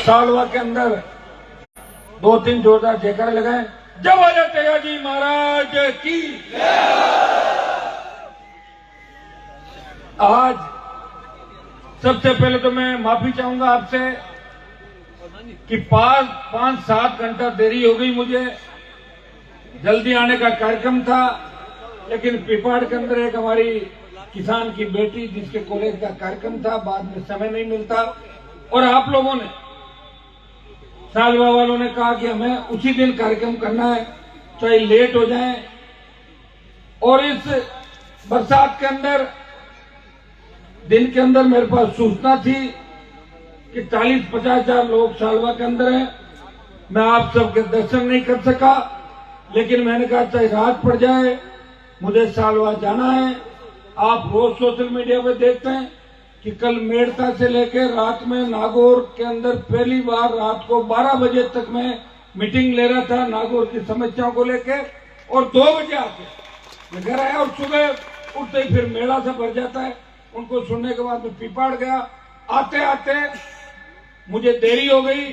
सालवा के अंदर 2-3 जोरदार जयकारे लगाए। जय तेजाजी महाराज की। आज सबसे पहले तो मैं माफी चाहूंगा आपसे कि 5-7 घंटा देरी हो गई। मुझे जल्दी आने का कार्यक्रम था, लेकिन पिपाड़ के अंदर एक हमारी किसान की बेटी जिसके कॉलेज का कार्यक्रम था, बाद में समय नहीं मिलता। और आप लोगों ने, सालवा वालों ने कहा कि हमें उसी दिन कार्यक्रम करना है, चाहे लेट हो जाए। और इस बरसात के अंदर दिन के अंदर मेरे पास सूचना थी कि 40-50 हजार लोग सालवा के अंदर हैं। मैं आप सबके दर्शन नहीं कर सका, लेकिन मैंने कहा चाहे रात पड़ जाए, मुझे सालवा जाना है। आप रोज सोशल मीडिया पे देखते हैं कि कल मेड़ता से लेकर रात में नागौर के अंदर पहली बार रात को 12 बजे तक मैं मीटिंग ले रहा था नागौर की समस्याओं को लेकर, और 2 बजे आके मैं घर आया और सुबह उठते ही फिर मेला से भर जाता है। उनको सुनने के बाद मैं पिपाड़ गया। आते आते मुझे देरी हो गई।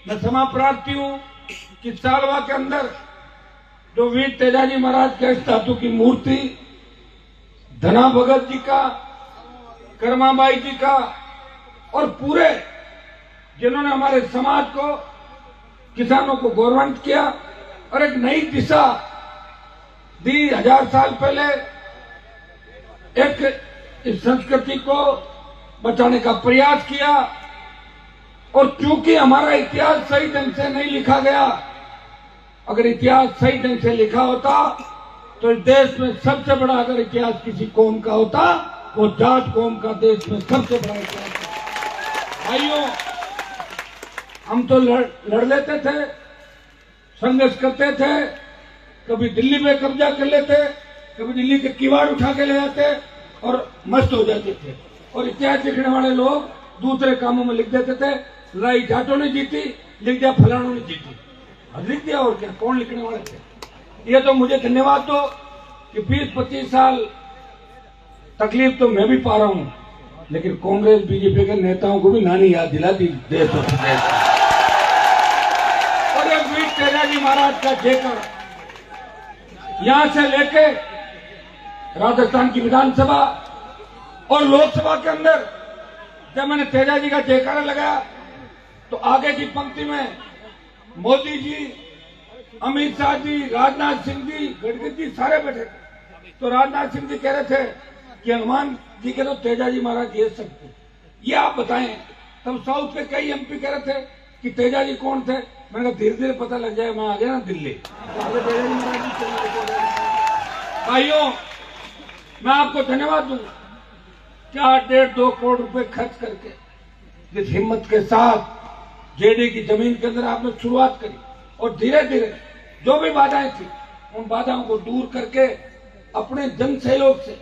मैं क्षमा प्रार्थी हूं कि सालवा के अंदर जो वीर तेजाजी महाराज के स्टैचू की मूर्ति, धना भगत जी का, कर्माबाई जी का, और पूरे जिन्होंने हमारे समाज को, किसानों को गौरवान्वित किया और एक नई दिशा दी। 1000 साल पहले एक इस संस्कृति को बचाने का प्रयास किया। और चूंकि हमारा इतिहास सही ढंग से नहीं लिखा गया, अगर इतिहास सही ढंग से लिखा होता तो इस देश में सबसे बड़ा अगर इतिहास किसी कौम का होता, वो जाट कौम का देश में सबसे बड़ा इतिहास है। भाइयों, हम तो लड़ लेते थे, संघर्ष करते थे, कभी दिल्ली में कब्जा कर लेते, कभी दिल्ली के किवाड़ उठा के ले जाते और मस्त हो जाते थे। और इतिहास लिखने वाले लोग दूसरे कामों में लिख देते थे, लड़ाई जाटों ने जीती, लिख दिया फलानों ने जीती, लिख दिया। और क्या, कौन लिखने वाले थे? ये तो मुझे धन्यवाद दो कि 20-25 साल तकलीफ तो मैं भी पा रहा हूं, लेकिन कांग्रेस बीजेपी के नेताओं को भी नानी याद दिला दी देश और प्रदेश। और एक वीर तेजाजी महाराज का जयकार यहां से लेके राजस्थान की विधानसभा और लोकसभा के अंदर जब मैंने तेजाजी का जयकारा लगाया तो आगे की पंक्ति में मोदी जी, अमित शाह जी, राजनाथ सिंह जी, गडकरी जी सारे बैठे थे। तो राजनाथ सिंह जी कह रहे थे कि हनुमान जी के तो तेजाजी महाराज ये सब थे, ये आप बताएं। तब साउथ के कई एमपी कह रहे थे कि तेजाजी कौन थे। मैंने कहा धीरे धीरे पता लग जाए, मैं आ गया ना दिल्ली। तेजाजी महाराज जी। भाइयों, मैं आपको धन्यवाद दूंगा कि 1.5-2 करोड़ रुपए खर्च करके जिस हिम्मत के साथ जेडी की जमीन के अंदर आपने शुरुआत करी, और धीरे धीरे जो भी बाधाएं थी उन बाधाओं को दूर करके अपने जन सहयोग से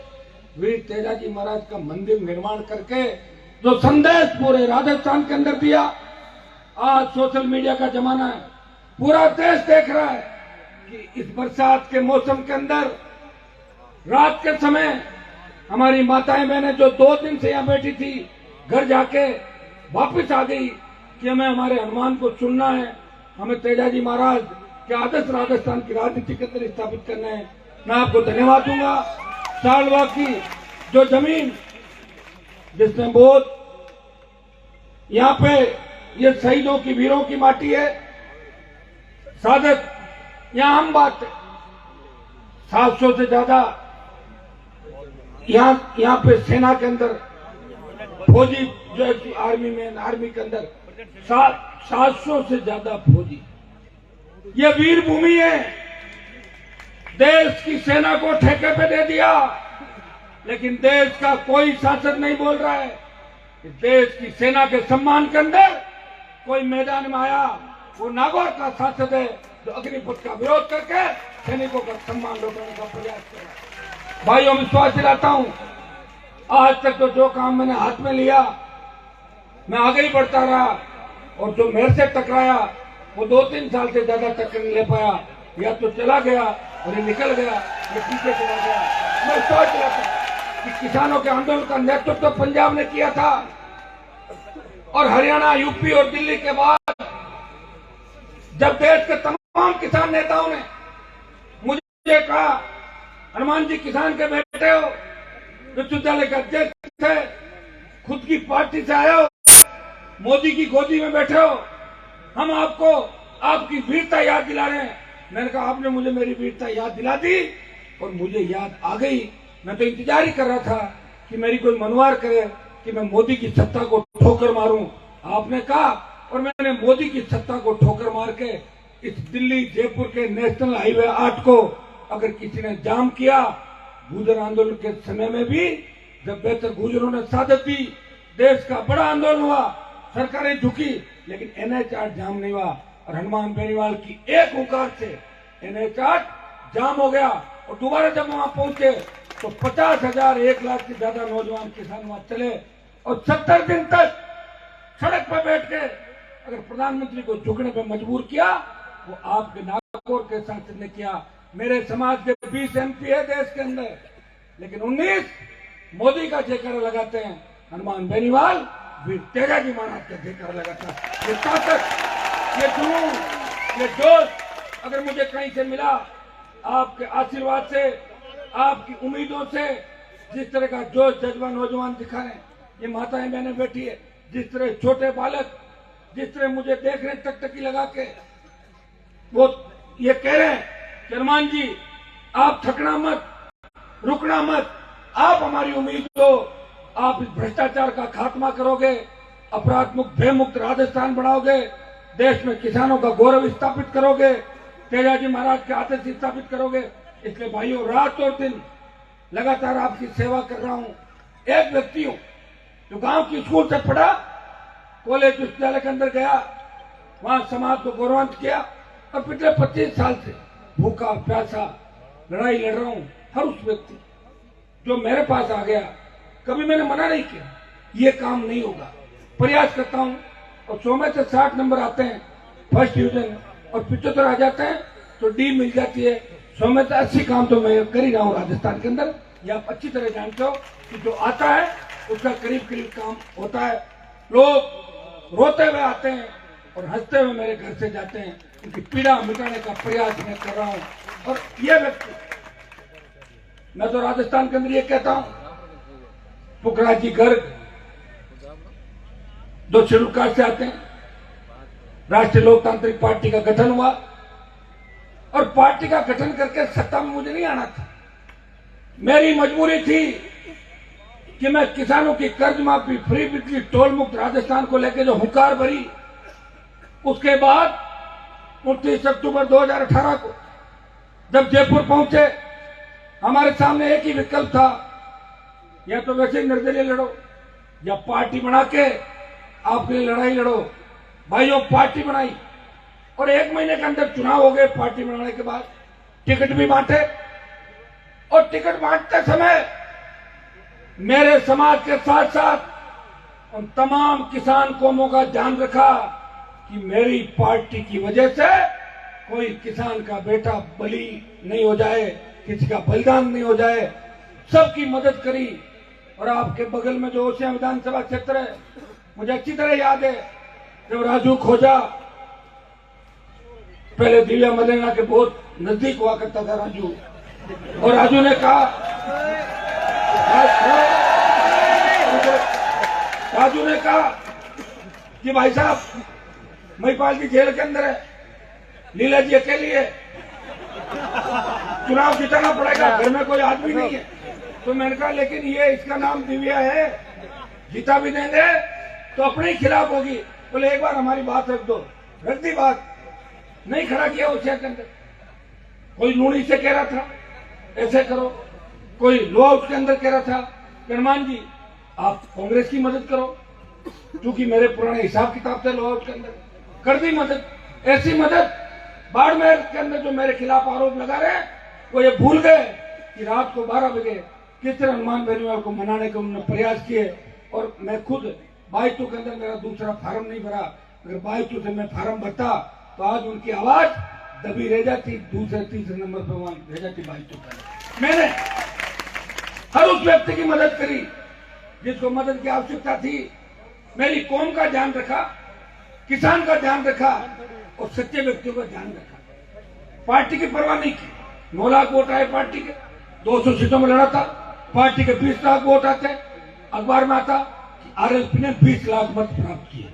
वीर तेजाजी महाराज का मंदिर निर्माण करके जो संदेश पूरे राजस्थान के अंदर दिया। आज सोशल मीडिया का जमाना है, पूरा देश देख रहा है कि इस बरसात के मौसम के अंदर रात के समय हमारी माताएं बहनें जो 2 दिन से यहां बैठी थी, घर जाके वापस आ गई कि हमें हमारे हनुमान को सुनना है, हमें तेजाजी महाराज के आदर्श राजस्थान की राजनीति के अंदर स्थापित करना है। मैं आपको धन्यवाद दूंगा। सालवा की जो जमीन जिसने बहुत यहाँ पे ये शहीदों की, वीरों की माटी है। सादत यहाँ हम बात है, 700 से ज्यादा यहाँ पे सेना के अंदर फौजी जो है, आर्मी में, आर्मी के अंदर 700 से ज्यादा फौजी। ये वीर भूमि है। देश की सेना को ठेके पे दे दिया, लेकिन देश का कोई शासक नहीं बोल रहा है कि देश की सेना के सम्मान के अंदर कोई मैदान में आया, वो नागौर का शासक है जो अग्निपथ का विरोध करके सैनिकों का सम्मान लौटाने का प्रयास कर रहा है। भाइयों, विश्वास दिलाता हूं, आज तक तो जो काम मैंने हाथ में लिया मैं आगे ही बढ़ता रहा, और जो मेरे से टकराया वो 2-3 साल से ज्यादा टक्कर नहीं ले पाया, या तो चला गया और ये निकल गया, ये पीछे चला गया। मैं सोच रहा था कि किसानों के आंदोलन का नेतृत्व तो पंजाब ने किया था, और हरियाणा, यूपी और दिल्ली के बाद जब देश के तमाम किसान नेताओं ने मुझे कहा, हनुमान जी किसान के बेटे हो, विश्वविद्यालय के अध्यक्ष थे, खुद की पार्टी से आए हो, मोदी की गोदी में बैठे हो, हम आपको आपकी वीरता याद दिला रहे हैं। मैंने कहा आपने मुझे मेरी वीरता याद दिला दी और मुझे याद आ गई। मैं तो इंतजार ही कर रहा था कि मेरी कोई मनवार करे कि मैं मोदी की सत्ता को ठोकर मारूं। आपने कहा और मैंने मोदी की सत्ता को ठोकर मार के इस दिल्ली जयपुर के नेशनल हाईवे 8 को अगर किसी ने जाम किया, गुर्जर आंदोलन के समय में भी जब बेहतर गुर्जरों ने साधत दी, देश का बड़ा आंदोलन हुआ, सरकारें झुकी, लेकिन NH8 जाम नहीं हुआ। और हनुमान बेनीवाल की एक हुंकार से NH8 जाम हो गया। और दोबारा जब वहां पहुंचे तो 50,000 1 लाख से ज्यादा नौजवान किसान वहां चले और 70 दिन तक सड़क पर बैठ के अगर प्रधानमंत्री को झुकने पर मजबूर किया, वो आपके नागौर के शासन ने किया। मेरे समाज के 20 MP है देश के अंदर, लेकिन 19 मोदी का जयकारा लगाते हैं। हनुमान बेनीवाल वीर तेजाजी महाराज का जयकारा लगाता है। ये ताकत, ये जुनून, ये जोश अगर मुझे कहीं से मिला, आपके आशीर्वाद से, आपकी उम्मीदों से, जिस तरह का जोश जज्बा नौजवान दिखा रहे हैं, ये माताएं बहनें बैठी है, जिस तरह छोटे बालक जिस तरह मुझे देख रहे टकटकी लगा के, वो ये कह रहे हैं कि हनुमान जी आप थकना मत, रुकना मत, आप हमारी उम्मीद हो, आप इस भ्रष्टाचार का खात्मा करोगे, अपराध मुक्त भय मुक्त राजस्थान बनाओगे, देश में किसानों का गौरव स्थापित करोगे, तेजाजी महाराज के आदर्श स्थापित करोगे। इसलिए भाइयों, रात और दिन लगातार आपकी सेवा कर रहा हूं। एक व्यक्ति हूं जो गांव की स्कूल से पढ़ा, कॉलेज विश्वविद्यालय के अंदर गया, वहां समाज को गौरवान्वित किया और पिछले 25 साल से भूखा प्यासा लड़ाई लड़ रहा हूं। हर उस व्यक्ति जो मेरे पास आ गया, कभी मैंने मना नहीं किया, ये काम नहीं होगा, प्रयास करता हूं। और 100 में से 60 नंबर आते हैं फर्स्ट डिवीजन और 75 आ जाते हैं तो D मिल जाती है। 100 में से 80 काम तो मैं कर ही रहा हूं राजस्थान के अंदर। ये आप अच्छी तरह जानते हो कि जो आता है उसका करीब करीब काम होता है। लोग रोते हुए आते हैं और हंसते हुए मेरे घर से जाते हैं, उनकी पीड़ा मिटाने का प्रयास मैं कर रहा हूं। और ये व्यक्ति, मैं तो राजस्थान के अंदर ये कहता हूं, पुखराज जी गर्ग जो शेड्यूल कास्ट से आते हैं, राष्ट्रीय लोकतांत्रिक पार्टी का गठन हुआ और पार्टी का गठन करके सत्ता में मुझे नहीं आना था। मेरी मजबूरी थी कि मैं किसानों की कर्ज माफी, फ्री बिजली, टोल मुक्त राजस्थान को लेकर जो हुंकार भरी, उसके बाद 29 अक्टूबर 2018 को जब जयपुर पहुंचे, हमारे सामने एक ही विकल्प था, या तो वैसे ही निर्दलीय लड़ो या पार्टी बना के आपके लिए लड़ाई लड़ो। भाइयों, पार्टी बनाई और 1 महीने के अंदर चुनाव हो गए। पार्टी बनाने के बाद टिकट भी बांटे और टिकट बांटते समय मेरे समाज के साथ साथ उन तमाम किसान कौमों का ध्यान रखा कि मेरी पार्टी की वजह से कोई किसान का बेटा बलि नहीं हो जाए, किसी का बलिदान नहीं हो जाए। सबकी मदद करी। और आपके बगल में जो ओसियां विधानसभा क्षेत्र है, मुझे अच्छी तरह याद है जब राजू खोजा, पहले दिव्या मदेना के बहुत नजदीक हुआ करता था राजू, और राजू ने कहा, कि भाई साहब महिपाल जी जेल के अंदर है, लीला जी अकेली है, चुनाव जिताना पड़ेगा, घर में कोई आदमी नहीं है। तो मैंने कहा लेकिन ये इसका नाम दिव्या है, जीता भी देंगे तो अपने ही खिलाफ होगी। बोले एक बार हमारी बात रख दो। रख दी बात, नहीं खड़ा किया उस के अंदर। कोई लूणी से कह रहा था ऐसे करो, कोई लो हाउस के अंदर कह रहा था हनुमान जी आप कांग्रेस की मदद करो, क्योंकि मेरे पुराने हिसाब किताब थे लो हाउस के अंदर। कर दी मदद। ऐसी मदद बाड़मेर के अंदर जो मेरे खिलाफ आरोप लगा रहे हैं, वो ये भूल गए कि रात को 12 बजे किस तरह हनुमान बेनीवाल को मनाने के उन्होंने प्रयास किए। और मैं खुद 22 के अंदर मेरा दूसरा फार्म नहीं भरा। अगर 22 से मैं फार्म भरता तो आज उनकी आवाज दबी रह जाती, दूसरे तीसरे नंबर पर वहां रह जाती 22 पर। मैंने हर उस व्यक्ति की मदद करी जिसको मदद की आवश्यकता थी। मेरी कौम का ध्यान रखा, किसान का ध्यान रखा और सच्चे व्यक्तियों का ध्यान रखा। पार्टी की परवाह नहीं की। 9 लाख वोट आए पार्टी के, 200 सीटों में लड़ा था। पार्टी के 20 लाख वोट आते, अखबार में आता कि आरएलपी ने 20 लाख मत प्राप्त किए।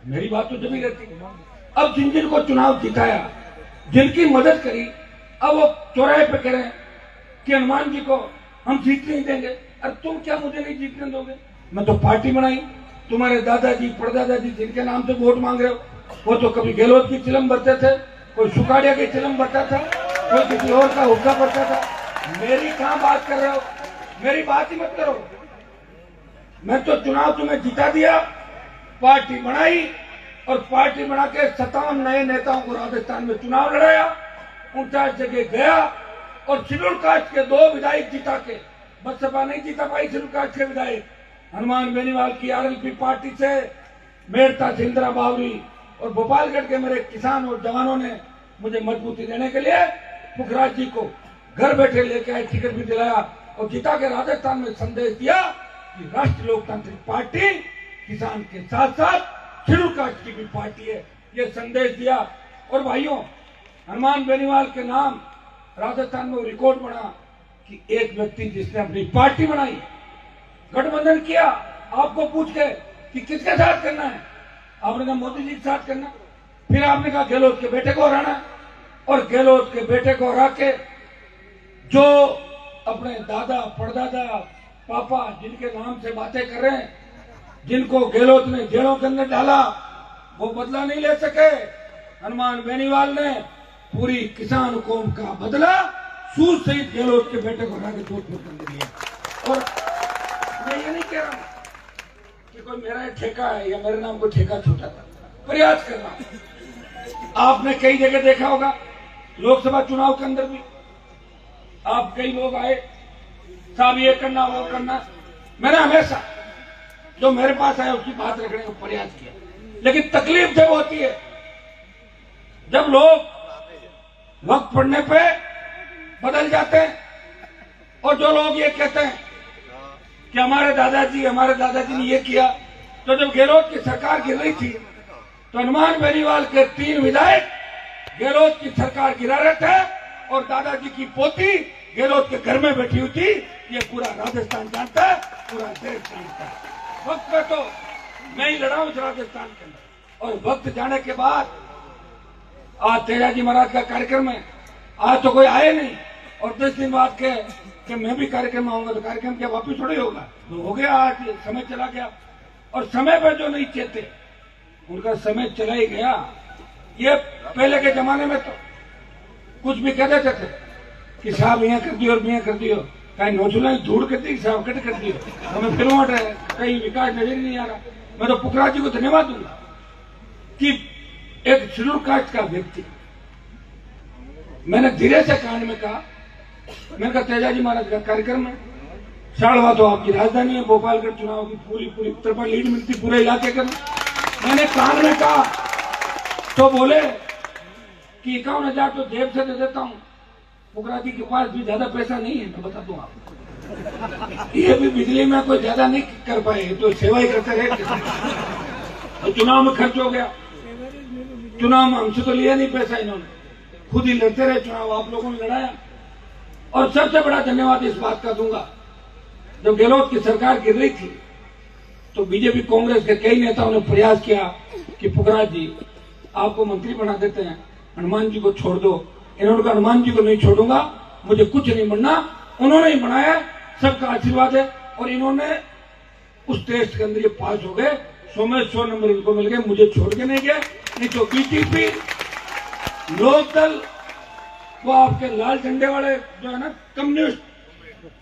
मेरी बात तो जमी रहती। अब जिन जिन को चुनाव जिताया, जिनकी मदद करी, अब वो चौराहे पे कह रहे हैं कि हनुमान जी को हम जीतने नहीं देंगे। अरे तुम क्या मुझे नहीं जीतने दोगे? मैं तो पार्टी बनाई। तुम्हारे दादाजी परदादाजी जिनके नाम से वोट मांग रहे हो, वो तो कभी गहलोत की चिलम भरते थे, कोई सुखाड़िया की चिलम भरता था, कोई किसी और का हुक्का भरता था। मेरी कहां बात कर रहे हो? मेरी बात ही मत करो। मैं तो चुनाव तुम्हें जिता दिया, पार्टी बनाई और पार्टी बना के 57 नए नेताओं को राजस्थान में चुनाव लड़ाया, 49 जगह गया और शेड्यूल कास्ट के 2 विधायक जिता के, बसपा नहीं जीता पाई शेड्यूल कास्ट के विधायक। हनुमान बेनीवाल की आरएलपी पार्टी से, मेड़ता से इंदिरा बावरी और भोपालगढ़ के मेरे किसान और जवानों ने मुझे मजबूती देने के लिए पुखराज जी को घर बैठे लेके आए, टिकट भी दिलाया और जिता के राजस्थान में संदेश दिया कि राष्ट्रीय लोकतांत्रिक पार्टी किसान के साथ साथ शेड्यूल कास्ट की भी पार्टी है, ये संदेश दिया। और भाइयों, हनुमान बेनीवाल के नाम राजस्थान में रिकॉर्ड बना कि एक व्यक्ति जिसने अपनी पार्टी बनाई, गठबंधन किया, आपको पूछ के कि किसके साथ करना है, आपने कहा मोदी जी के साथ करना। फिर आपने कहा गहलोत के बेटे को हराना, और गहलोत के बेटे को हरा के जो अपने दादा परदादा पापा जिनके नाम से बातें कर रहे हैं, जिनको गहलोत ने जेलों के अंदर डाला, वो बदला नहीं ले सके। हनुमान बेनीवाल ने पूरी किसान कौम का बदला सूद सहित गहलोत के बेटे को हरा के जोधपुर के अंदर लिया। और मैं ये नहीं कह रहा हूं कि कोई मेरा ठेका है या मेरे नाम को ठेका छूटा था, प्रयास कर रहा हूं। आपने कई जगह देखा होगा, लोकसभा चुनाव के अंदर भी आप कई लोग आए, साहब ये करना वो करना। मैंने हमेशा जो मेरे पास आया उसकी बात रखने का प्रयास किया, लेकिन तकलीफ जब होती है जब लोग वक्त पड़ने पे बदल जाते हैं, और जो लोग ये कहते हैं कि हमारे दादाजी ने ये किया। तो जब गहलोत की सरकार गिर रही थी तो हनुमान बेनीवाल के 3 विधायक गहलोत की सरकार गिरा रहे थे, और दादाजी की पोती गहलोत के घर में बैठी हुई थी। ये पूरा राजस्थान जानता है, पूरा देश जानता है। वक्त पे तो मैं ही लड़ा हूं राजस्थान के अंदर, और वक्त जाने के बाद आज तेजाजी महाराज का कार्यक्रम है। आज तो कोई आए नहीं, और 10 दिन बाद के कि मैं भी कार्यक्रम आऊंगा, तो कार्यक्रम क्या वापिस थोड़ी होगा? तो हो गया, आज समय चला गया। और समय पर जो नहीं चेते उनका समय चला ही गया। ये पहले के जमाने में तो कुछ भी कह देते थे कि साहब यहाँ कर दियो और यहाँ कर दियो, कहीं नोचुला धूड़ कर दी, साहब कट कर दियो, हमें फिर हट है, कहीं विकास नजर नहीं आ रहा। मैं तो पुखराज जी को धन्यवाद दूंगा कि एक शेड्यूल कास्ट का व्यक्ति, मैंने धीरे से कान में कहा, मैंने कहा तेजाजी महाराज का कार्यक्रम है, शाड़वा तो आपकी राजधानी है, भोपालगढ़ चुनाव की पूरी तरफा लीड मिलती पूरे इलाके का। मैंने कान में कहा तो बोले कि 51,000 तो जेब से दे देता हूं, पुखराज जी के पास भी ज्यादा पैसा नहीं है, मैं बता दूं आपको। ये भी बिजली में कोई ज्यादा नहीं कर पाए, तो सेवा ही करते रहे। तो चुनाव में खर्च हो गया। चुनाव में हमसे तो लिया नहीं पैसा इन्होंने, खुद ही लड़ते रहे चुनाव, आप लोगों ने लड़ाया। और सबसे बड़ा धन्यवाद इस बात का दूंगा, जब गहलोत की सरकार गिर रही थी तो बीजेपी कांग्रेस के कई नेताओं ने प्रयास किया कि पुखराज जी आपको मंत्री बना देते हैं, हनुमान जी को छोड़ दो। इन्होंने कहा हनुमान जी को नहीं छोड़ूंगा, मुझे कुछ नहीं बनना। उन्होंने ही बनाया, सबका आशीर्वाद है, और इन्होंने उस टेस्ट के अंदर ये पास हो गए। 100 में 100 नंबर इनको मिल गए, मुझे छोड़ के नहीं गए। नहीं तो बीजेपी, लोकदल, वो आपके लाल झंडे वाले जो है ना कम्युनिस्ट,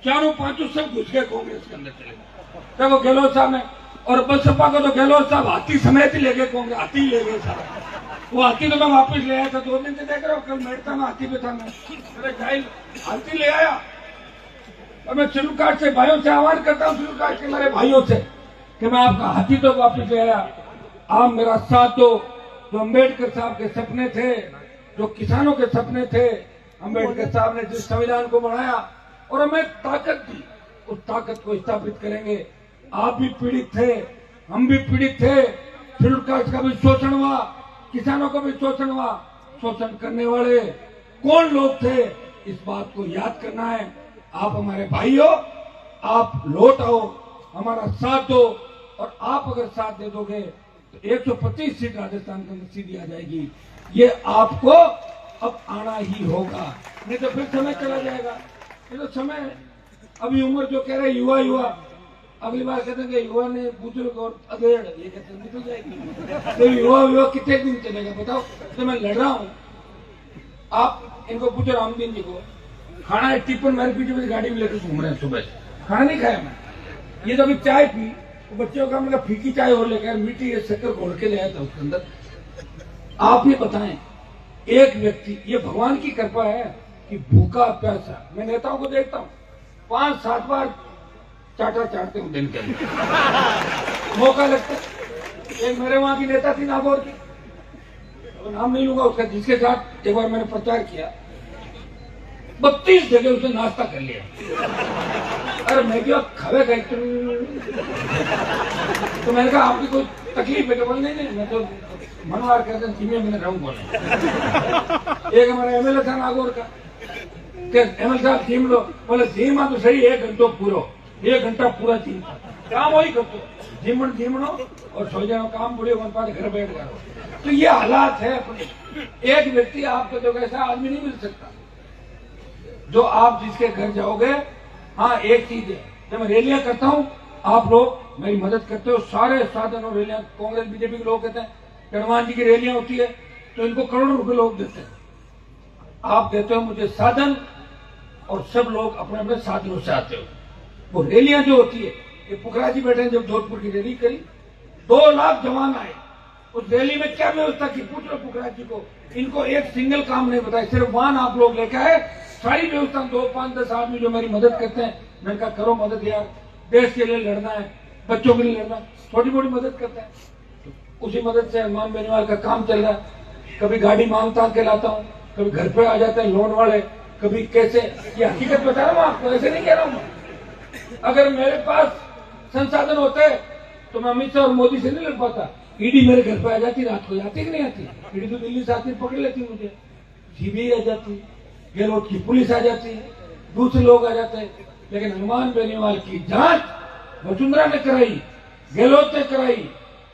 4-5 सब घुस गए कांग्रेस के अंदर चले गए। देखो गहलोत साहब ने, और बसपा को तो गहलोत साहब हाथी समेत ही ले गए, कांग्रेस हाथी ले गए सारा। वो हाथी तो मैं वापस ले आया था, 2 दिन से देख रहा हूँ, कल मेड़ता में हाथी पे था मैं, हाथी ले आया। और मैं शेड्यूल कास्ट से भाइयों से आह्वान करता हूँ, शेड्यूल कास्ट के मेरे भाइयों से, कि मैं आपका हाथी तो वापस ले आया, आप मेरा साथ दो। जो अम्बेडकर साहब के सपने थे, जो किसानों के सपने थे, अम्बेडकर साहब ने जिस संविधान को बनाया और हमें ताकत दी, उस ताकत को स्थापित करेंगे। आप भी पीड़ित थे, हम भी पीड़ित थे, शेड्यूल कास्ट का भी शोषण हुआ, किसानों का भी शोषण हुआ। शोषण करने वाले कौन लोग थे, इस बात को याद करना है। आप हमारे भाई हो, आप लौट आओ, हमारा साथ दो, और आप अगर साथ दे दोगे तो 125 सीट राजस्थान के अंदर सीधी आ जाएगी। ये आपको अब आना ही होगा, नहीं तो फिर समय चला जाएगा। ये तो समय, अभी उम्र जो कह रहे युवा युवा, अगली बार कहते हैं कि युवा ने बुजुर्ग और अधेड़, ये कहते हैं निकल जाएगी। तो युवा युवा कितने दिन चलेगा बताओ। तो मैं लड़ रहा हूँ, आप इनको पूछो रामदीन जी को, खाना है टिफिन मेरे पीछे में गाड़ी में लेकर घूम रहे हैं, सुबह से खाना नहीं खाया मैं। ये तो अभी चाय पी, तो बच्चों का मतलब फीकी चाय और लेकर मीठी शक्कर घोल के ले आया था उसके अंदर। आप ये बताएं, एक व्यक्ति, ये भगवान की कृपा है कि भूखा प्यासा, मैं नेताओं को देखता हूँ 5-7 बार चाटा चाटते हूँ दिन के अंदर, मौका लगता है। एक मेरे वहां की नेता थी नागौर की, तो नाम नहीं लूंगा उसका, जिसके साथ एक बार मैंने प्रचार किया, 32 जगह उसने नाश्ता कर लिया। अरे मैं क्या खबे गई, तो मैंने कहा आपकी कोई तकलीफ है? तो बोल नहीं, मैं तो मनवार कहते हैं मैंने रहूं बोले। एक हमारा एमएलए था नागौर का, एमएलए साहब थीम लो, बोले थीम तो सही, 1 घंटा पूरा, 1 घंटा पूरा थीम काम वही करते, धीमणो और सो जाओ, काम बुढ़े पास घर बैठ जाओ। तो ये हालात है अपने। एक व्यक्ति आपको जो ऐसा आदमी नहीं मिल सकता जो आप जिसके घर जाओगे। हाँ, एक चीज है, जब मैं रैलियां करता हूँ आप लोग मेरी मदद करते हो, सारे साधन और रैलियां, कांग्रेस बीजेपी के लोग कहते हैं हनुमान जी की रैलियां होती है तो इनको करोड़ों रुपए लोग देते हैं, आप देते हो मुझे साधन, और सब लोग अपने अपने साधनों से आते हो। वो रैलियां जो होती है, ये पुखरा जी बैठे हैं, जब जोधपुर की रैली करी 2 लाख जवान आए, उस रैली में क्या व्यवस्था की पूछ लो पुखरा जी को। इनको एक सिंगल काम नहीं बताया, सिर्फ वाहन आप लोग लेकर आए, सारी व्यवस्था 2-5-10 आदमी जो मेरी मदद करते हैं, मैंने कहा करो मदद यार, देश के लिए लड़ना है, बच्चों के लिए लड़ना, छोटी मोटी मदद करते हैं। तो उसी मदद से हनुमान बेनीवाल का काम चल रहा है। कभी गाड़ी मांगता के लाता हूँ, कभी घर पे आ जाते हैं लोन वाले, कभी कैसे, ये हकीकत बता रहा हूँ आपको, ऐसे नहीं कह रहा हूँ। अगर मेरे पास संसाधन होते तो मैं अमित शाह और मोदी से नहीं लड़ पाता। ईडी मेरे घर पे आ जाती, रात को जाती कि नहीं आती? ईडी तो दिल्ली से आती, पकड़ लेती मुझे, सीबीआई आ जाती, गहलोत की पुलिस आ जाती, दूसरे लोग आ जाते हैं। लेकिन हनुमान बेनीवाल की जांच वसुंधरा ने कराई, गहलोत ने कराई,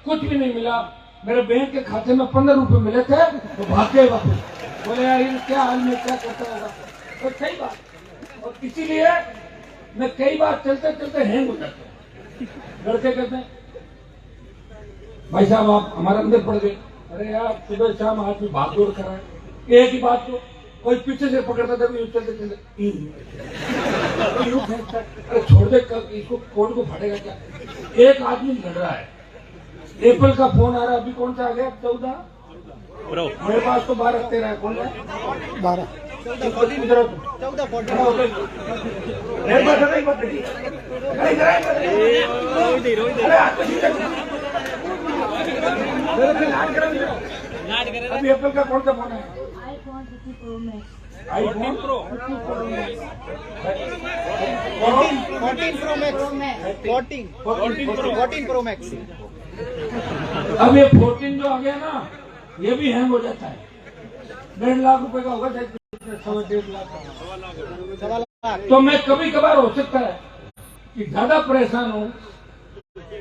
कुछ भी नहीं मिला। मेरे बैंक के खाते में 15 रुपए मिले थे तो भागे वापस, बोले यार ये क्या हाल में क्या करता होगा। तो सही बात, और इसीलिए मैं कई बार चलते चलते हैंग हो जाते हैं। लड़के कहते हैं भाई साहब आप हमारे अंदर पड़ गए। अरे यार सुबह शाम आदमी भाग दौड़ कर रहा है, एक ही बात को कोई पीछे से पकड़ता था, चलते चलते यूं फेंकता, अरे छोड़ दे, इसको कौन को फटेगा क्या। एक आदमी लड़ रहा है, एप्पल का फोन आ रहा है, अभी कौन सा आ गया 14 प्रो, मेरे पास तो 12-13 है, कौन है 12 अभी एप्पल का कौन सा फोन है? IPhone pro 14 pro max. अब ये 14 जो आ गया ना, ये भी हैंग हो जाता है। 1.5 लाख रुपए का होगा, 1.5 लाख। तो मैं कभी कभार हो सकता है कि ज्यादा परेशान हूं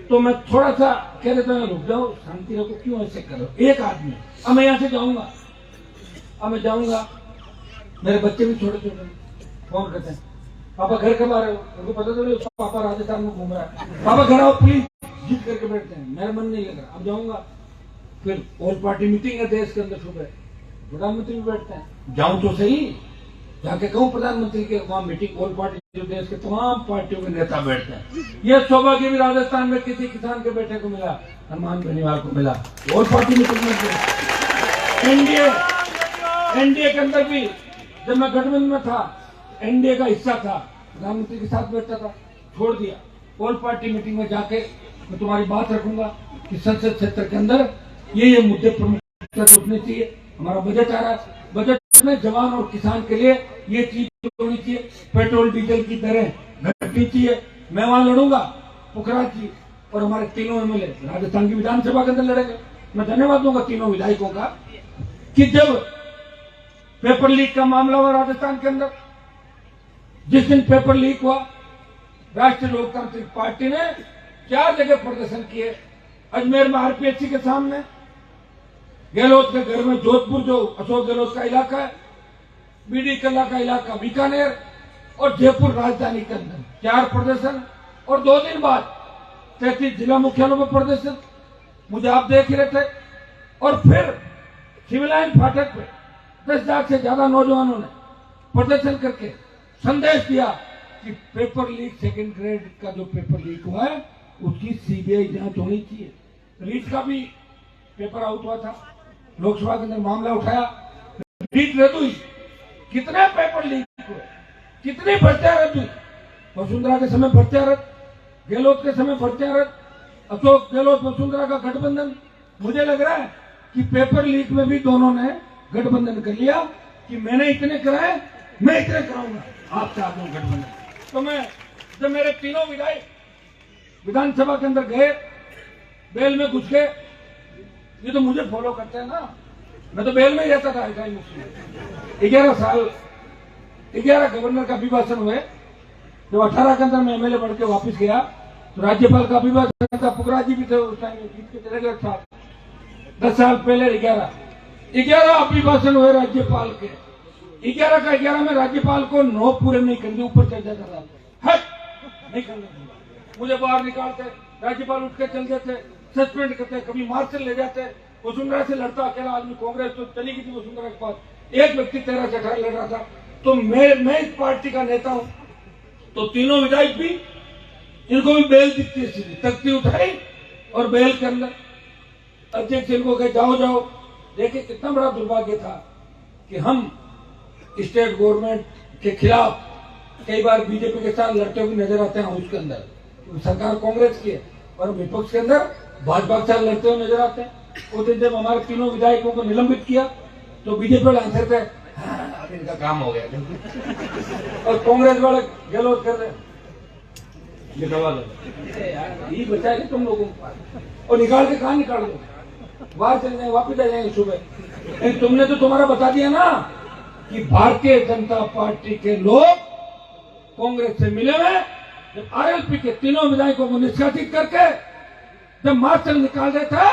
तो मैं थोड़ा सा कह देता हूँ रुक जाओ, शांति रखो, क्यों ऐसे करो। एक आदमी, अब मैं यहाँ से जाऊंगा, अब मैं जाऊंगा, मेरे बच्चे भी छोटे छोटे फोन करते हैं, पापा घर कब आ रहे हो? उनको पता तो नहीं पापा राजस्थान में घूम रहा है, पापा घर आओ प्लीज, जिद करके बैठते हैं। मेरा मन नहीं लग रहा, अब जाऊंगा। फिर ऑल पार्टी मीटिंग है देश के अंदर, सुबह प्रधानमंत्री भी बैठते हैं, जाऊं तो सही, जाके कहूं प्रधानमंत्री के वहां मीटिंग, ऑल पार्टी जो देश के तमाम पार्टियों के नेता बैठते हैं। ये सौभाग्य भी राजस्थान में किसी किसान के बेटे को मिला, हनुमान बेनीवाल को मिला, ऑल पार्टी मीटिंग में। एनडीए के अंदर भी जब मैं गठबंधन में था, एनडीए का हिस्सा था, प्रधानमंत्री के साथ बैठता था, छोड़ दिया। ऑल पार्टी मीटिंग में जाके मैं तुम्हारी बात रखूंगा कि संसद क्षेत्र के अंदर ये मुद्दे प्रमुख उठने चाहिए। हमारा बजट आ रहा है, बजट में जवान और किसान के लिए ये चीज होनी चाहिए, पेट्रोल डीजल की दरें घटनी चाहिए। मैं वहां लड़ूंगा, पुखराज जी और हमारे तीनों एमएलए राजस्थान की विधानसभा के अंदर लड़ेंगे। मैं धन्यवाद दूंगा तीनों विधायकों का कि जब पेपर लीक का मामला हुआ राजस्थान के अंदर, जिस दिन पेपर लीक हुआ, राष्ट्रीय लोकतांत्रिक पार्टी ने 4 जगह प्रदर्शन किए। अजमेर में आरपीएचसी के सामने, गहलोत के घर में जोधपुर जो अशोक गहलोत का इलाका है, बीडी कला का इलाका बीकानेर और जयपुर राजधानी के अंदर 4 प्रदर्शन, और 2 दिन बाद 33 जिला मुख्यालयों पर प्रदर्शन। मुझे आप देख ही रहे थे। और फिर सिविल लाइन फाटक पे 10 लाख से ज्यादा नौजवानों ने प्रदर्शन करके संदेश दिया कि पेपर लीक, सेकंड ग्रेड का जो पेपर लीक हुआ है उसकी सीबीआई जांच होनी चाहिए। रीट का भी पेपर आउट हुआ था, लोकसभा के अंदर मामला उठाया, रीट रद्द हुई। कितने पेपर लीक हुए, कितनी भर्तियां रद्द हुई। वसुंधरा के समय भर्तियां रद्द, गहलोत के समय भर्तियां रद्द, अशोक गहलोत वसुंधरा का गठबंधन। मुझे लग रहा है कि पेपर लीक में भी दोनों ने गठबंधन कर लिया कि मैंने इतने कराए, मैं इतने कराऊंगा, आप चाहते हो गठबंधन। तो मैं जब मेरे तीनों विधायक विधानसभा के अंदर गए, बेल में घुस गए, ये तो मुझे फॉलो करते हैं ना, मैं तो बेल में ही रहता था। 11 साल 11 गवर्नर का अभिभाषण हुए। जब 18 के अंदर मैं एमएलए बढ़ के वापिस गया तो राज्यपाल का अभिभाषण था, पुखरा जी भी थे उस टाइम, जीत के चले गए साथ। 10 साल पहले 11 अभिभाषण हुए राज्यपाल के। 11 का 11 में राज्यपाल को 9 पूरे नहीं करने, ऊपर चर्चा कर रहा था, नहीं करने मुझे बाहर निकालते, राज्यपाल उठ के चल देते, सस्पेंड करते, कभी मार्शल ले जाते। वसुंधरा से लड़ता अकेला आदमी, कांग्रेस तो चली गई थी वसुंधरा के पास, एक व्यक्ति 13 से 18 लड़ रहा था। तो मैं इस पार्टी का नेता हूं, तो तीनों विधायक भी, इनको भी बेल दिखती है, तख्ती उठाई और बेल के अंदर अध्यक्ष इनको कहे जाओ जाओ। देखिए कितना बड़ा दुर्भाग्य था कि हम स्टेट गवर्नमेंट के खिलाफ कई बार बीजेपी के साथ लड़ते हुए नजर आते हैं उसके अंदर, सरकार कांग्रेस की है, और विपक्ष के अंदर भाजपा के साथ लड़ते हुए नजर आते हैं। उस दिन जब हमारे तीनों विधायकों को निलंबित किया तो बीजेपी वाले आंसर थे, हाँ, इनका काम हो गया। और कांग्रेस वाले गहलोत कर रहे, ये बचा के तुम लोगों को और निकाल के कहा निकाल दो, बाहर चले जाए, वापिस आ जाएंगे सुबह। तुमने तो तुम्हारा बता दिया ना कि भारतीय जनता पार्टी के लोग कांग्रेस से मिले हुए। जब आरएलपी के तीनों विधायकों को निष्कासित करके जब मार्शल निकाल देता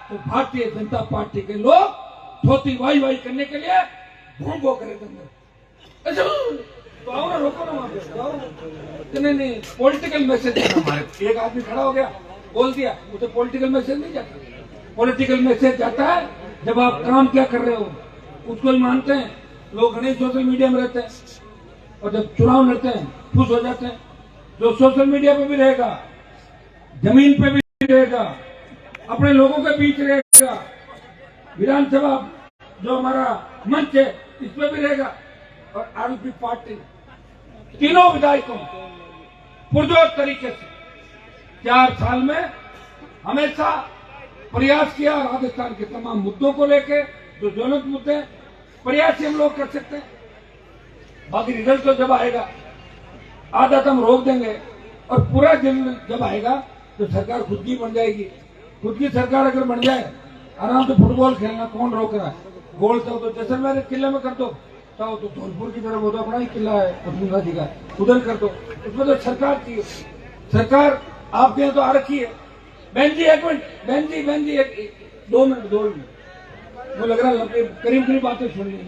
तो भारतीय जनता पार्टी के लोग धोती वाई वाई करने के लिए भोंगो करे अंदर। तो आओ ना, रोको ना वहां पे, नहीं पॉलिटिकल मैसेज हमारे। एक आदमी खड़ा हो गया, बोल दिया, उसे पॉलिटिकल मैसेज नहीं जाता। पॉलिटिकल मैसेज जाता है जब आप काम क्या कर रहे हो, उसको ही मानते हैं लोग। घने सोशल मीडिया में रहते हैं और जब चुनाव लड़ते हैं खुश हो जाते हैं। जो सोशल मीडिया पे भी रहेगा, जमीन पे भी रहेगा, अपने लोगों के बीच रहेगा, विधानसभा जो हमारा मंच है इस पे भी रहेगा। और आरएलपी पार्टी तीनों विधायकों पुरजोर तरीके से 4 साल में हमेशा प्रयास किया। राजस्थान के तमाम मुद्दों को लेके जो ज्वलंत मुद्दे, प्रयास हम लोग कर सकते हैं। बाकी रिजल्ट तो जब आएगा आधा तो हम रोक देंगे, और पूरा दिन जब आएगा तो सरकार खुद की बन जाएगी। खुद की सरकार अगर बन जाए, आराम से फुटबॉल खेलना कौन रोक रहा है। गोल चाहो तो जैसलमेर किले में कर दो, चाहो तो धौलपुर की तरफ, वो तो अपना ही किला है वसुंधरा जी का, उधर कर दो। उसमें तो सरकार की सरकार आपके यहाँ तो आ रखी है। बहन जी एक मिनट, बहन जी 2 मिनट वो लग रहा है करीब बातें सुन ली।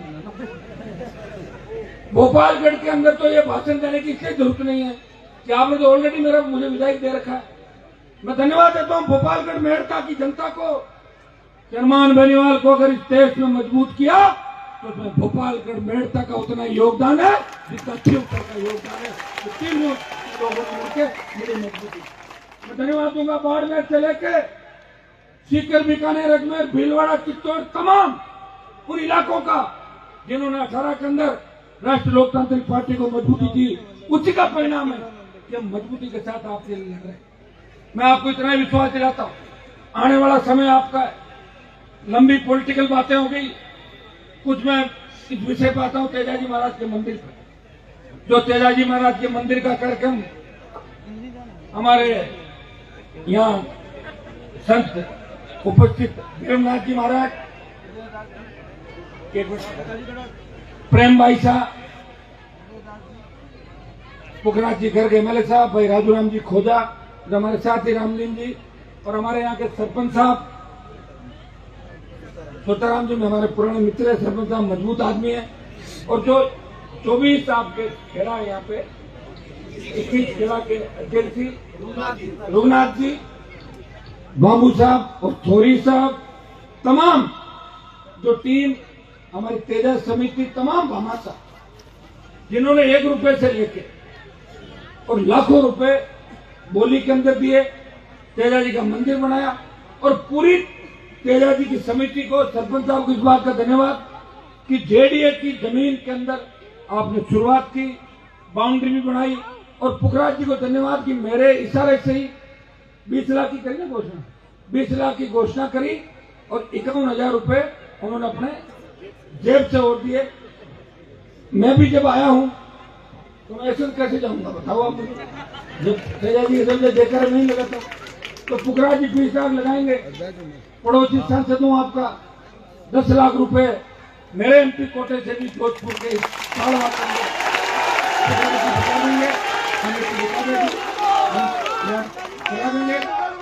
भोपालगढ़ के अंदर तो ये भाषण देने की इसलिए जरूरत नहीं है कि आपने तो ऑलरेडी मुझे विधायक दे रखा है। मैं धन्यवाद देता हूं भोपालगढ़ मेड़ता की जनता को। हनुमान बेनीवाल को अगर इस देश में मजबूत किया तो उसमें भोपालगढ़ मेड़ता का उतना योगदान है जितना शिवपुर का योगदान है। तो 3 लोगों ने मिलकर मेरी मजबूती। मैं धन्यवाद दूंगा बाड़मेर से लेकर सीकर, बीकानेर, अजमेर, भीलवाड़ा, चित्तौड़, तमाम उन इलाकों का जिन्होंने 18 के अंदर राष्ट्रीय लोकतांत्रिक पार्टी को मजबूती दी। उसी का परिणाम है कि हम मजबूती के साथ आपके लिए लड़ रहे हैं। मैं आपको इतना ही विश्वास दिलाता हूं, आने वाला समय आपका है। लंबी पॉलिटिकल बातें हो गई, कुछ मैं इस विषय पर आता हूं तेजाजी महाराज के मंदिर पर। जो तेजाजी महाराज के मंदिर का कार्यक्रम हमारे यहाँ संत उपस्थित देवनाथ जी महाराज, प्रेम भाई साहब, पुखराज जी घर के एमएलए साहब, भाई राजूराम जी खोजा, जो हमारे साथ ही रामलीन जी, और हमारे यहाँ के सरपंच साहब सोताराम जी में हमारे पुराने मित्र है। सरपंच साहब मजबूत आदमी है, और जो 24 आपके खेड़ा है यहाँ पे, 21 खेड़ा के अध्यक्ष रघुनाथ जी, बाबू साहब और थोरी साहब, तमाम जो टीम हमारी तेजा समिति, तमाम भामाशाह जिन्होंने 1 रुपए से लेके और लाखों रुपए बोली के अंदर दिए, तेजा जी का मंदिर बनाया, और पूरी तेजा जी की समिति को, सरपंच साहब को इस बात का धन्यवाद कि जेडीए की जमीन के अंदर आपने शुरुआत की, बाउंड्री भी बनाई, और पुखराज जी को धन्यवाद कि मेरे इशारे से ही 20 लाख की करी ना घोषणा, 20 लाख की घोषणा करी, और 51,000 रुपए उन्होंने अपने जेब से और दिए। मैं भी जब आया हूं तो मैं ऐसे कैसे जाऊंगा बताओ आप मुझे, जब तेजा जी समझे देकर नहीं लगा तो पुखराज जी 20 लाख लगाएंगे। पड़ोसी सांसद हूं आपका, 10 लाख रुपए मेरे एमपी कोटे से भी जोधपुर के देंगे,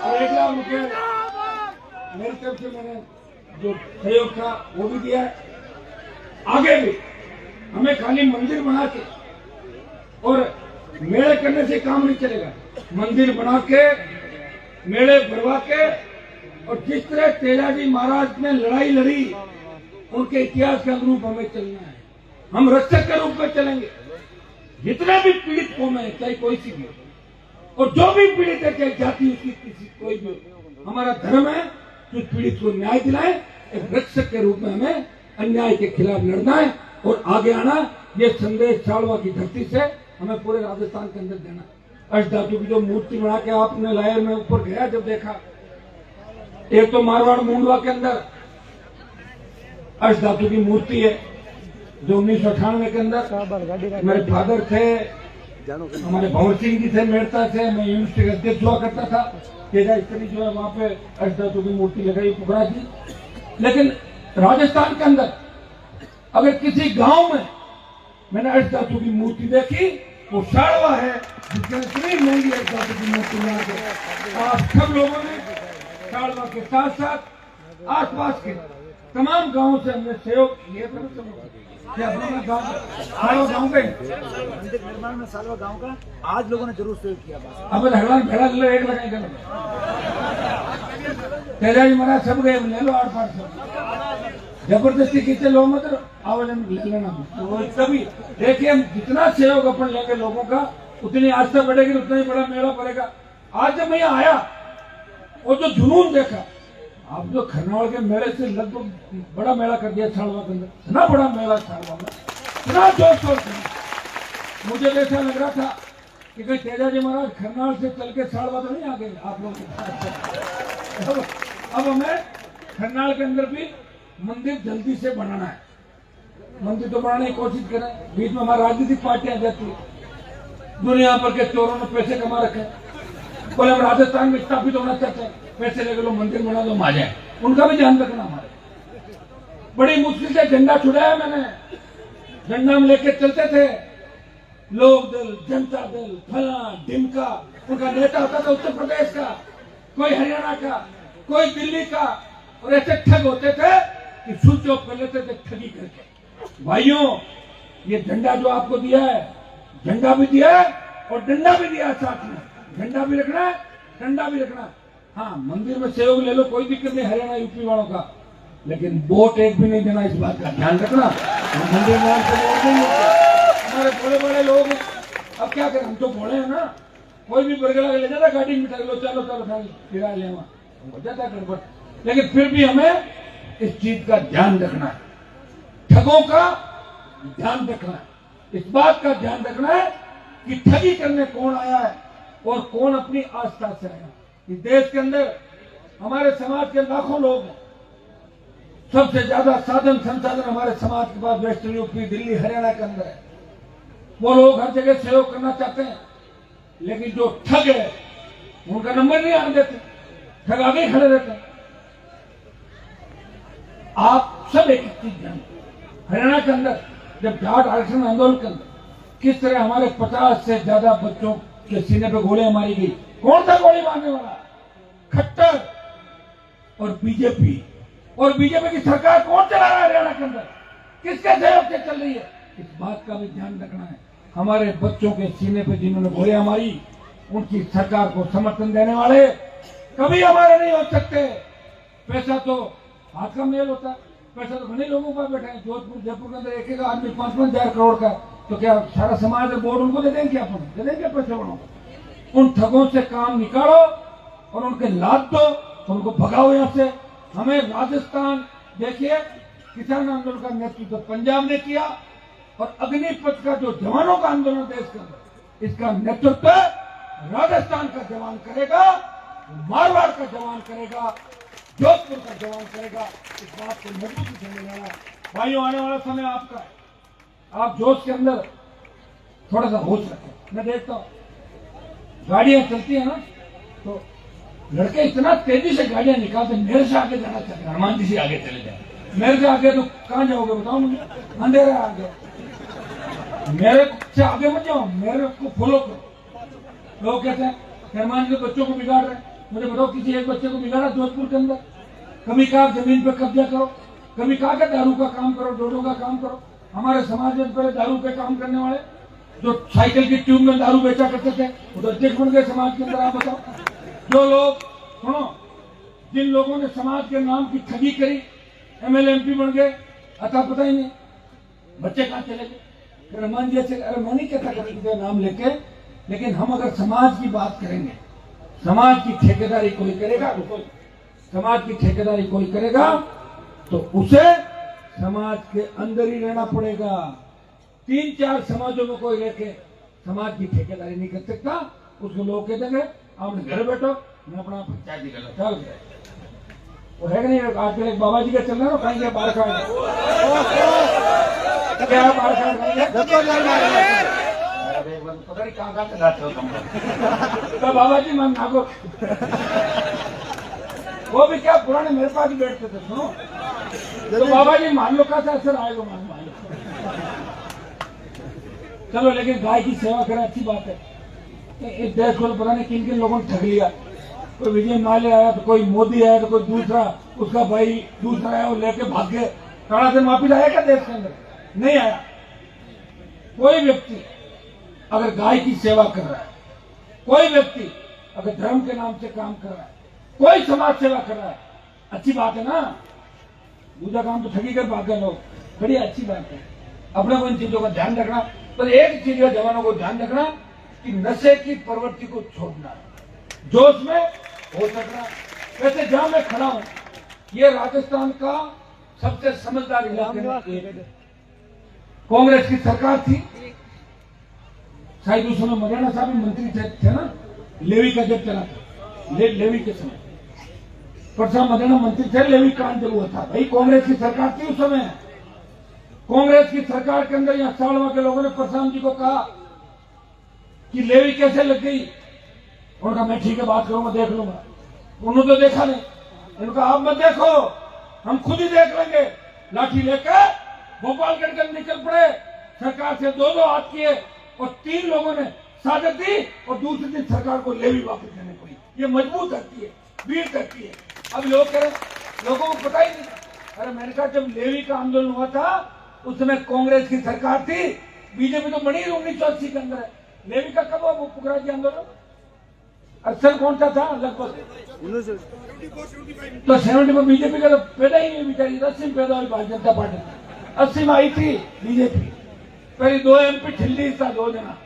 और 1 लाख रुपए मेरी तरफ से मैंने जो सहयोग था वो भी दिया है। आगे भी हमें खाली मंदिर बना के और मेले करने से काम नहीं चलेगा, मंदिर बना के, मेले भरवा के, और जिस तरह तेजा जी महाराज ने लड़ाई लड़ी उनके इतिहास के अनुरूप हमें चलना है। हम रक्षक के रूप में चलेंगे, जितने भी पीड़ित कौम है, चाहे कोई सी भी हो, और जो भी पीड़ित है, चाहे जाति उसकी किसी कोई भी हो, हमारा धर्म है कि पीड़ित को न्याय दिलाए। एक रक्षक के रूप में हमें अन्याय के खिलाफ लड़ना है और आगे आना। ये संदेश छाड़वा की धरती से हमें पूरे राजस्थान के अंदर देना। अष्टधातु की जो मूर्ति बना के आपने लाया, मैं ऊपर गया जब देखा, एक तो मारवाड़ मुंडवा के अंदर अष्टधातु की मूर्ति है, जो 1998 के अंदर मेरे फादर थे, हमारे भंवर सिंह जी थे, मेड़ता थे, मैं यूनिवर्सिटी का अध्यक्ष हुआ करता था, तेजा स्त्री जो है वहां पे अष्टधातु की मूर्ति लगाई पुखराज जी। लेकिन राजस्थान के अंदर अगर किसी गांव में मैंने अष्टधातु की मूर्ति देखी, वो साड़वा है जिसने इतनी महंगी अष्टधातु की मूर्ति बना के आप सब लोगों ने साड़वा के साथ साथ आसपास के तमाम गांवों से हमने सहयोग किया। गाँव पे मंदिर निर्माण में सालवा गांव का आज लोगों ने जरूर सहयोग किया। अब हरवान भेड़ा लो, एक लगाएंगे तेजा जी महाराज सब गए, ले लो 8-5 सब, जबरदस्ती खींचे लो मत, आवेदन ले लेना। तो तभी देखिए हम जितना सहयोग अपन लेंगे लोगों का, उतनी आस्था बढ़ेगी, उतना ही बड़ा मेला पड़ेगा। आज जब मैं यहाँ आया और जो जुनून देखा, आप जो खरनावल के मेले से लगभग बड़ा मेला कर दिया छाड़वा के अंदर, इतना बड़ा मेला छाड़वा में, इतना जोश शोर था, मुझे ऐसा लग रहा था कि कहीं तेजा जी महाराज खरनावल से चल के छाड़वा तो नहीं आ गए आप लोग। अब हमें खरनावल के अंदर भी मंदिर जल्दी से बनाना है, मंदिर तो बनाने की कोशिश करें। बीच में हमारी राजनीतिक पार्टियां जाती है, दुनिया भर के चोरों ने पैसे कमा रखे, बोले हम राजस्थान में स्थापित होना चाहते हैं, पैसे लेके लो मंदिर बना दो, हम आ जाए। उनका भी ध्यान रखना। हमारे बड़ी मुश्किल से झंडा छुड़ाया मैंने, झंडा में लेके चलते थे, लोक दल, जनता दल, फला ढिमका, उनका नेता होता था उत्तर प्रदेश का, कोई हरियाणा का, कोई दिल्ली का, और ऐसे ठग होते थे कि स्विच ऑफ कर लेते थे ठगी करके। भाइयों, ये झंडा जो आपको दिया है, झंडा भी दिया है और डंडा भी दिया है साथ में, झंडा भी रखना है, डंडा भी रखना है। हाँ, मंदिर में सहयोग ले लो, कोई दिक्कत नहीं हरियाणा यूपी वालों का, लेकिन वोट एक भी नहीं देना, इस बात का ध्यान रखना। मंदिर में हमारे बड़े बड़े लोग हैं, अब क्या करें, हम तो बड़े हैं ना, कोई भी बरगला ले जाता गाड़ी में, चलो चलो चलो किराया ले हो जाता गड़बड़। लेकिन फिर भी हमें इस चीज का ध्यान रखना है, ठगों का ध्यान रखना है, इस बात का ध्यान रखना है कि ठगी करने कौन आया है और कौन अपनी आस्था से आया। इस देश के अंदर हमारे समाज के लाखों लोग हैं, सबसे ज्यादा साधन संसाधन हमारे समाज के पास वेस्टर्न यूपी, दिल्ली, हरियाणा के अंदर है। वो लोग हर जगह सहयोग करना चाहते हैं, लेकिन जो ठग है उनका नंबर नहीं आने देते, ठग आगे खड़े रहते हैं। आप सब एक चीज ध्यान, हरियाणा के अंदर जब जाट आरक्षण आंदोलन के अंदर किस तरह हमारे 50 से ज्यादा बच्चों के सीने पे गोलियां मारी गई, कौन था गोली मारने वाला? खट्टर और बीजेपी। और बीजेपी की सरकार कौन चला रहा है हरियाणा के अंदर, किसके सहयोग से चल रही है? इस बात का भी ध्यान रखना है। हमारे बच्चों के सीने पे जिन्होंने गोलियां मारी, उनकी सरकार को समर्थन देने वाले कभी हमारे नहीं हो सकते। पैसा तो हाथ का मेल होता है, पैसा तो घने लोगों का बैठा है। जोधपुर जयपुर के अंदर एक एक आदमी 5-5 हजार करोड़ का, तो क्या सारा समाज बोर्ड उनको दे देंगे? अपन दे देंगे पैसे वालों को? उन ठगों से काम निकालो और उनके लाभ दो, तो उनको भगाओ यहाँ से। हमें राजस्थान देखिए, किसान आंदोलन का नेतृत्व पंजाब ने किया और अग्निपथ का जो जवानों का आंदोलन देश के अंदर, इसका नेतृत्व राजस्थान का जवान करेगा, मारवाड़ का जवान करेगा, जोधपुर का जवान करेगा। इस बात को मजबूती से लेने वाला भाइयों, आने वाला समय आपका है। आप जोश के अंदर थोड़ा सा होश रखें। मैं देखता हूँ गाड़ियां चलती है ना, तो लड़के इतना तेजी से गाड़ियां निकालते, मेरे से आगे जाना चाहते हैं, हनुमान जी से आगे चले जाए। मेरे से आगे तो कहाँ जाओगे बताओ मुझे, अंधेरा आ गया। मेरे से आगे मत जाओ, मेरे को फॉलो करो। लोग कहते हैं हनुमान जी बच्चों को बिगाड़ रहे हैं। मुझे बताओ किसी एक बच्चे को बिगाड़ा जोधपुर के अंदर? कभी कहा जमीन पे कब्जा करो, कभी कहा कि दारू का काम करो, डोडो का काम करो। हमारे समाज में पहले दारू पे काम करने वाले जो साइकिल की ट्यूब में दारू बेचा करते थे, वो तो अध्यक्ष बन गए समाज के अंदर। आप बताओ, जो लोग सुनो, जिन लोगों ने समाज के नाम की ठगी करी, MLA MP बन गए, अतः पता ही नहीं बच्चे कहाँ चले गए। हनुमान जी से, अरे मैं नहीं कहता करते नाम लेके, लेकिन हम अगर समाज की बात करेंगे, समाज की ठेकेदारी कोई करेगा, समाज की ठेकेदारी कोई करेगा तो उसे समाज के अंदर ही रहना पड़ेगा। 3-4 समाजों में कोई लेके समाज की ठेकेदारी नहीं कर सकता। उसको लोग कहते हैं आप घर बैठो, मैं अपना पंचायत निकल चल गए। वो है कि नहीं? आजकल एक बाबा जी का चल रहा है, कहीं बाहर खाएंगे क्या, बाहर खाएंगे पता नहीं कहाँ से लाते हो तुम। तो बाबा जी मन नागो, वो भी क्या पुराने मेरे पास ही बैठते थे। सुनो, तो बाबा जी मान लो कैसा असर आएगा, मान लो। चलो, लेकिन गाय की सेवा करें, अच्छी बात है। इस देश को पता नहीं किन किन लोगों ने ठग लिया। कोई विजय माल्या आया, तो कोई मोदी आया, तो कोई दूसरा उसका भाई दूसरा आया, वो लेके भाग गए। कड़ा से वापिस आया क्या देश के अंदर? नहीं आया। कोई व्यक्ति अगर गाय की सेवा कर रहा है, कोई व्यक्ति अगर धर्म के नाम से काम कर रहा है, कोई समाज सेवा कर रहा है, अच्छी बात है ना। दूसरा काम तो ठगी कर भाग गए लोग, बड़ी अच्छी बात है। अपने को इन चीजों का ध्यान रखना। पर एक चीज का जवानों को ध्यान रखना कि नशे की प्रवृत्ति को छोड़ना है, जोश में हो सकना। वैसे जहां मैं खड़ा हूं, ये राजस्थान का सबसे समझदार इलाके में एक है। कांग्रेस की सरकार थी, शायद उस समय मौलाना साहब भी मंत्री थे ना, लेवी का जब चला था, लेवी के समय परसा मदेना मंत्री थे, लेवी कांड जब हुआ था। भाई कांग्रेस की सरकार थी उस समय। कांग्रेस की सरकार के अंदर यहाँ सालवा के लोगों ने परसाम जी को कहा कि लेवी कैसे लग गई। उनका मैं ठीक है बात करूंगा, देख लूंगा। उन्होंने तो देखा नहीं। इनका आप मत देखो, हम खुद ही देख लेंगे। लाठी लेकर भोपालगढ़ के निकल पड़े, सरकार से 2-2 हाथ किए और 3 लोगों ने साजिश दी और दूसरे दिन सरकार को लेवी वापस देने पड़ी। ये मजबूत करती है, वीर करती है। अब लोग कह रहे, लोगों को पता ही नहीं। अरे मैंने कहा जब लेवी का आंदोलन हुआ था उस समय कांग्रेस की सरकार थी, बीजेपी तो बनी 1980 के अंदर है। लेवी का कब हुआ वो पुखराज आंदोलन? अक्सर कौन सा था? लगभग तो 70 में बीजेपी का तो पैदा ही नहीं, बेचारी 80 में पैदा हुई भारतीय जनता पार्टी। 80 में आई थी बीजेपी, पहले 2 MP ठिल्ली था, 2 जना,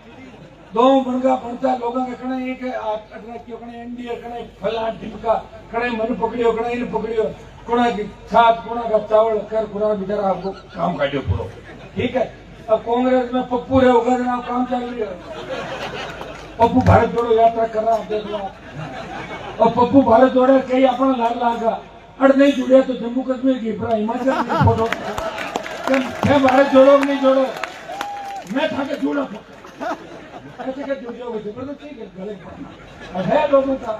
2 बनगा बनता लोगों के कणे एक अटराक्यो कणे एनडीए कणे फला ढिमका कणे मन पकड़ियो कणे इन पकड़ियो, कोना की छात कोना का चावल कर पूरा बेचारा आपको काम काटियो पूरो। ठीक है, अब कांग्रेस में पप्पू रहे होगा ना, काम चल रही है। पप्पू भारत जोड़ो यात्रा कर रहा है, देख लो। और पप्पू भारत जोड़े कई अपना लाग लागा, अड़ नहीं जुड़े तो जम्मू कश्मीर की हिमाचल की फोटो मैं भारत जोड़ो नहीं जोड़ो, मैं था के जुड़ा ऐसे क्या ड्यूटियों को जबरदस्ती गले और है लोगों का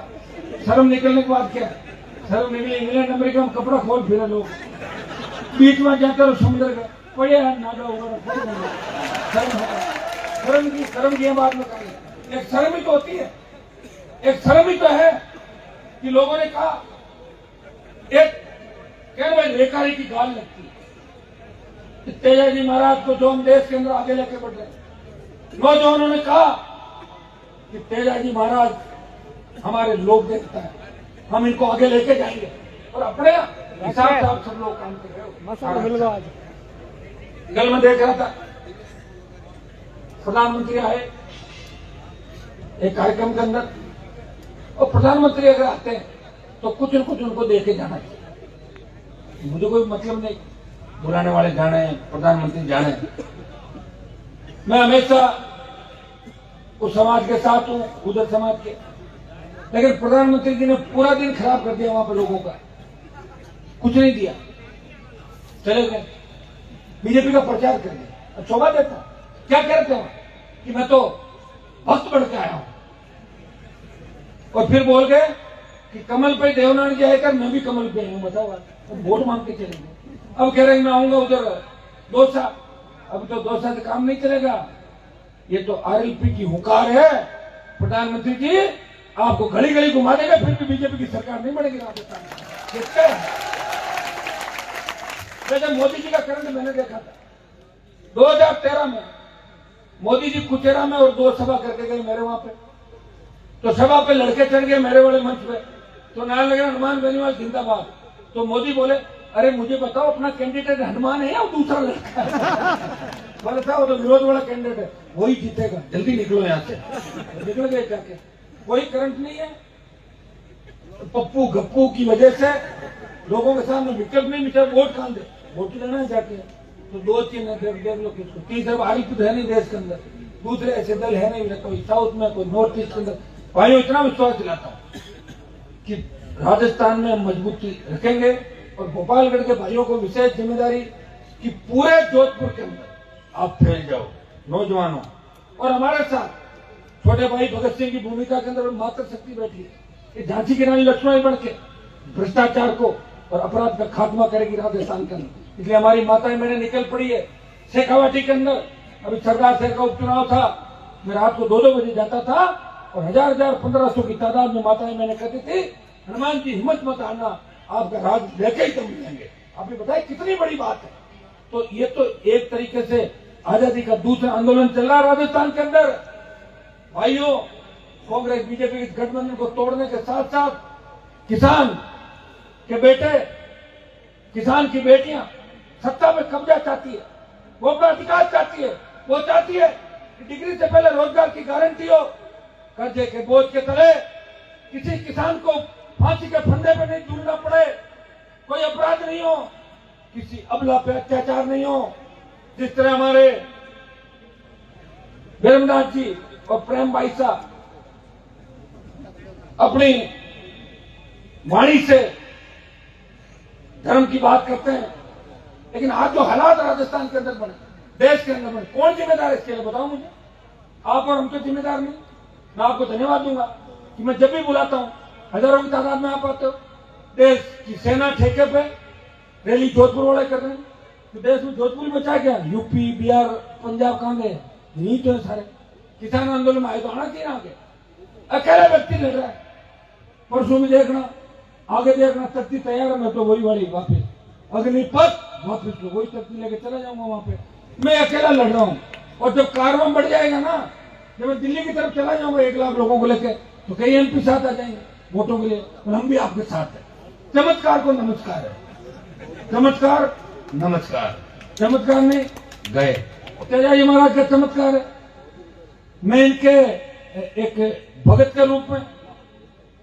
शर्म निकलने के बाद क्या शर्म निकले इंग्लैंड अमेरिका में कपड़ा खोल फिरे लोग बीच में जाकर समुद्र का पड़े नागा शर्म की बात में करें एक शर्म ही तो होती है एक शर्म ही तो है कि लोगों ने कहा एक कह भाई रेकारी की गाल लगती है तेजाजी महाराज को जो हम देश के अंदर आगे लेके बढ़ रहे हैं नौजवानों ने कहा कि तेजाजी महाराज हमारे लोक देवता है हम इनको आगे लेके जाएंगे और अपने हिसाब से आप सब लोग काम कर रहे हो कल मैं देख रहा था प्रधानमंत्री आए एक कार्यक्रम के अंदर और प्रधानमंत्री अगर आते हैं तो कुछ न कुछ उनको देके जाना चाहिए मुझे कोई मतलब नहीं बुलाने वाले जाने प्रधानमंत्री जाने मैं हमेशा उस समाज के साथ हूं उधर समाज के लेकिन प्रधानमंत्री जी ने पूरा दिन खराब कर दिया वहां पर लोगों का कुछ नहीं दिया चले गए बीजेपी का प्रचार कर दिया और शोभा देता क्या कहते हो कि मैं तो भक्त बढ़ के आया हूं और फिर बोल गए कि कमल पे देवनारायण जी आएकर मैं भी कमल पे हूं बताओ वोट मांग के चलेंगे अब कह रहे हैं मैं आऊंगा उधर दोसा अब तो दोसा से काम नहीं चलेगा ये तो आरएलपी की हुंकार है प्रधानमंत्री जी आपको गली गली घुमा देगा फिर भी बीजेपी की सरकार नहीं बनेगी राजस्थान में जब मोदी जी का करंट मैंने देखा था 2013 में मोदी जी कुचेरा में और 2 सभा करके गए मेरे वहां पे तो सभा पे लड़के चढ़ गए मेरे वाले मंच पे तो नारा लगा हनुमान बेनीवाल जिंदाबाद तो मोदी बोले अरे मुझे बताओ अपना कैंडिडेट हनुमान है या दूसरा लड़का है बोले था वो तो विरोध वाला कैंडिडेट है वही जीतेगा जल्दी निकलो यहाँ से निकल गए जाके कोई करंट नहीं है पप्पू गप्पू की वजह से लोगों के सामने विकल्प नहीं मिला वोट कहां दे वोट लेना है जाके तो 2-3 देख लो किसको तीसरे आरिफ है नहीं देश के अंदर दूसरे ऐसे दल है नहीं कोई साउथ में कोई नॉर्थ ईस्ट के अंदर भाइयों इतना विश्वास दिलाता हूं कि राजस्थान में मजबूती रखेंगे और भोपालगढ़ के भाइयों को विशेष जिम्मेदारी कि पूरे जोधपुर के अंदर आप फैल जाओ नौजवानों और हमारे साथ छोटे भाई भगत सिंह की भूमिका के अंदर मातृ शक्ति बैठी है कि झांसी की रानी लक्ष्मण बन के भ्रष्टाचार को और अपराध का खात्मा करेगी राजस्थान के अंदर इसलिए हमारी माताएं मैंने निकल पड़ी है शेखावाटी के अंदर अभी सरदार शहर का उपचुनाव था मैं रात को 2-2 बजे जाता था और 1000-1500 की तादाद में माताएं मैंने कहती थी हनुमान जी हिम्मत मत हारना आपका राज लेके ही तुम मिलेंगे आपने बताया कितनी बड़ी बात है तो ये तो एक तरीके से आजादी का दूसरा आंदोलन चल रहा है राजस्थान के अंदर भाइयों कांग्रेस बीजेपी के गठबंधन को तोड़ने के साथ साथ किसान के बेटे किसान की बेटियां सत्ता में कब्जा चाहती है वो अपना अधिकार चाहती है वो चाहती है कि डिग्री से पहले रोजगार की गारंटी हो कर्जे के बोझ के तले किसी किसान को फांसी के फंदे पे नहीं झूलना पड़े कोई अपराध नहीं हो किसी अबला पे अत्याचार नहीं हो जिस तरह हमारे वीरमनाथ जी और प्रेम भाई साहब अपनी वाणी से धर्म की बात करते हैं लेकिन आज जो हालात राजस्थान के अंदर बने देश के अंदर बने कौन जिम्मेदार है इसके लिए बताओ मुझे आप और हम तो जिम्मेदार नहीं मैं आपको धन्यवाद दूंगा कि मैं जब भी बुलाता हूं हजारों की तादाद में आप आते हो देश की सेना ठेके पे रैली जोधपुर वाले कर रहे हैं तो देश में जोधपुर में बचा क्या यूपी बिहार पंजाब कहां गए नहीं तो है सारे किसान आंदोलन में आए तो आना चाहिए आगे अकेला व्यक्ति लड़ रहा है परसों में देखना आगे देखना तख्ती तैयार है मैं तो वही वाली वापिस अग्निपथ वापिस तो वही तख्ती लेके चला जाऊंगा वहां पे मैं अकेला लड़ रहा हूं और जब कारवां बढ़ जाएगा ना जब मैं दिल्ली की तरफ चला जाऊंगा 1 लाख लोगों को लेकर तो कई एमपी साथ आ जाएंगे वोटों के लिए और हम भी आपके साथ हैं चमत्कार को नमस्कार है चमत्कार नमस्कार चमत्कार में गए तेजाजी महाराज का चमत्कार है मैं इनके एक भगत के रूप में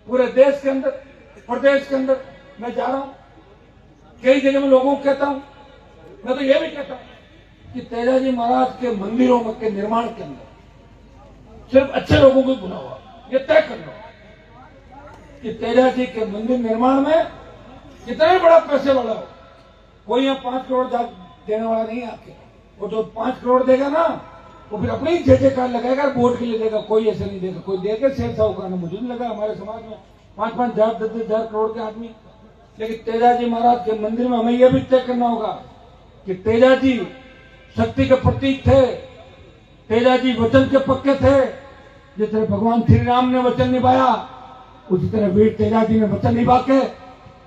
पूरे देश के अंदर प्रदेश के अंदर मैं जा रहा हूं कई जगह में लोगों को कहता हूं मैं तो ये भी कहता हूं कि तेजाजी महाराज के मंदिरों के निर्माण के अंदर सिर्फ अच्छे लोगों को बुलाओ ये तय कर लो कि तेजाजी के मंदिर निर्माण में कितना बड़ा पैसे वाला हो कोई यहाँ 5 करोड़ देने वाला नहीं आपके वो जो 5 करोड़ देगा ना वो फिर अपने ही जय कार लगाएगा, वोट के लिए देगा। कोई ऐसे नहीं देगा, कोई देगा शेर साहूकार ने। मुझे नहीं लगा हमारे समाज में 5-5 हजार 10-10 हजार करोड़ के आदमी। लेकिन तेजाजी महाराज के मंदिर में हमें यह भी तय करना होगा कि तेजाजी शक्ति के प्रतीक थे, तेजाजी वचन के पक्के थे। जिस तरह भगवान श्री राम ने वचन निभाया, उसी तरह वीर तेजाजी ने वचन निभा के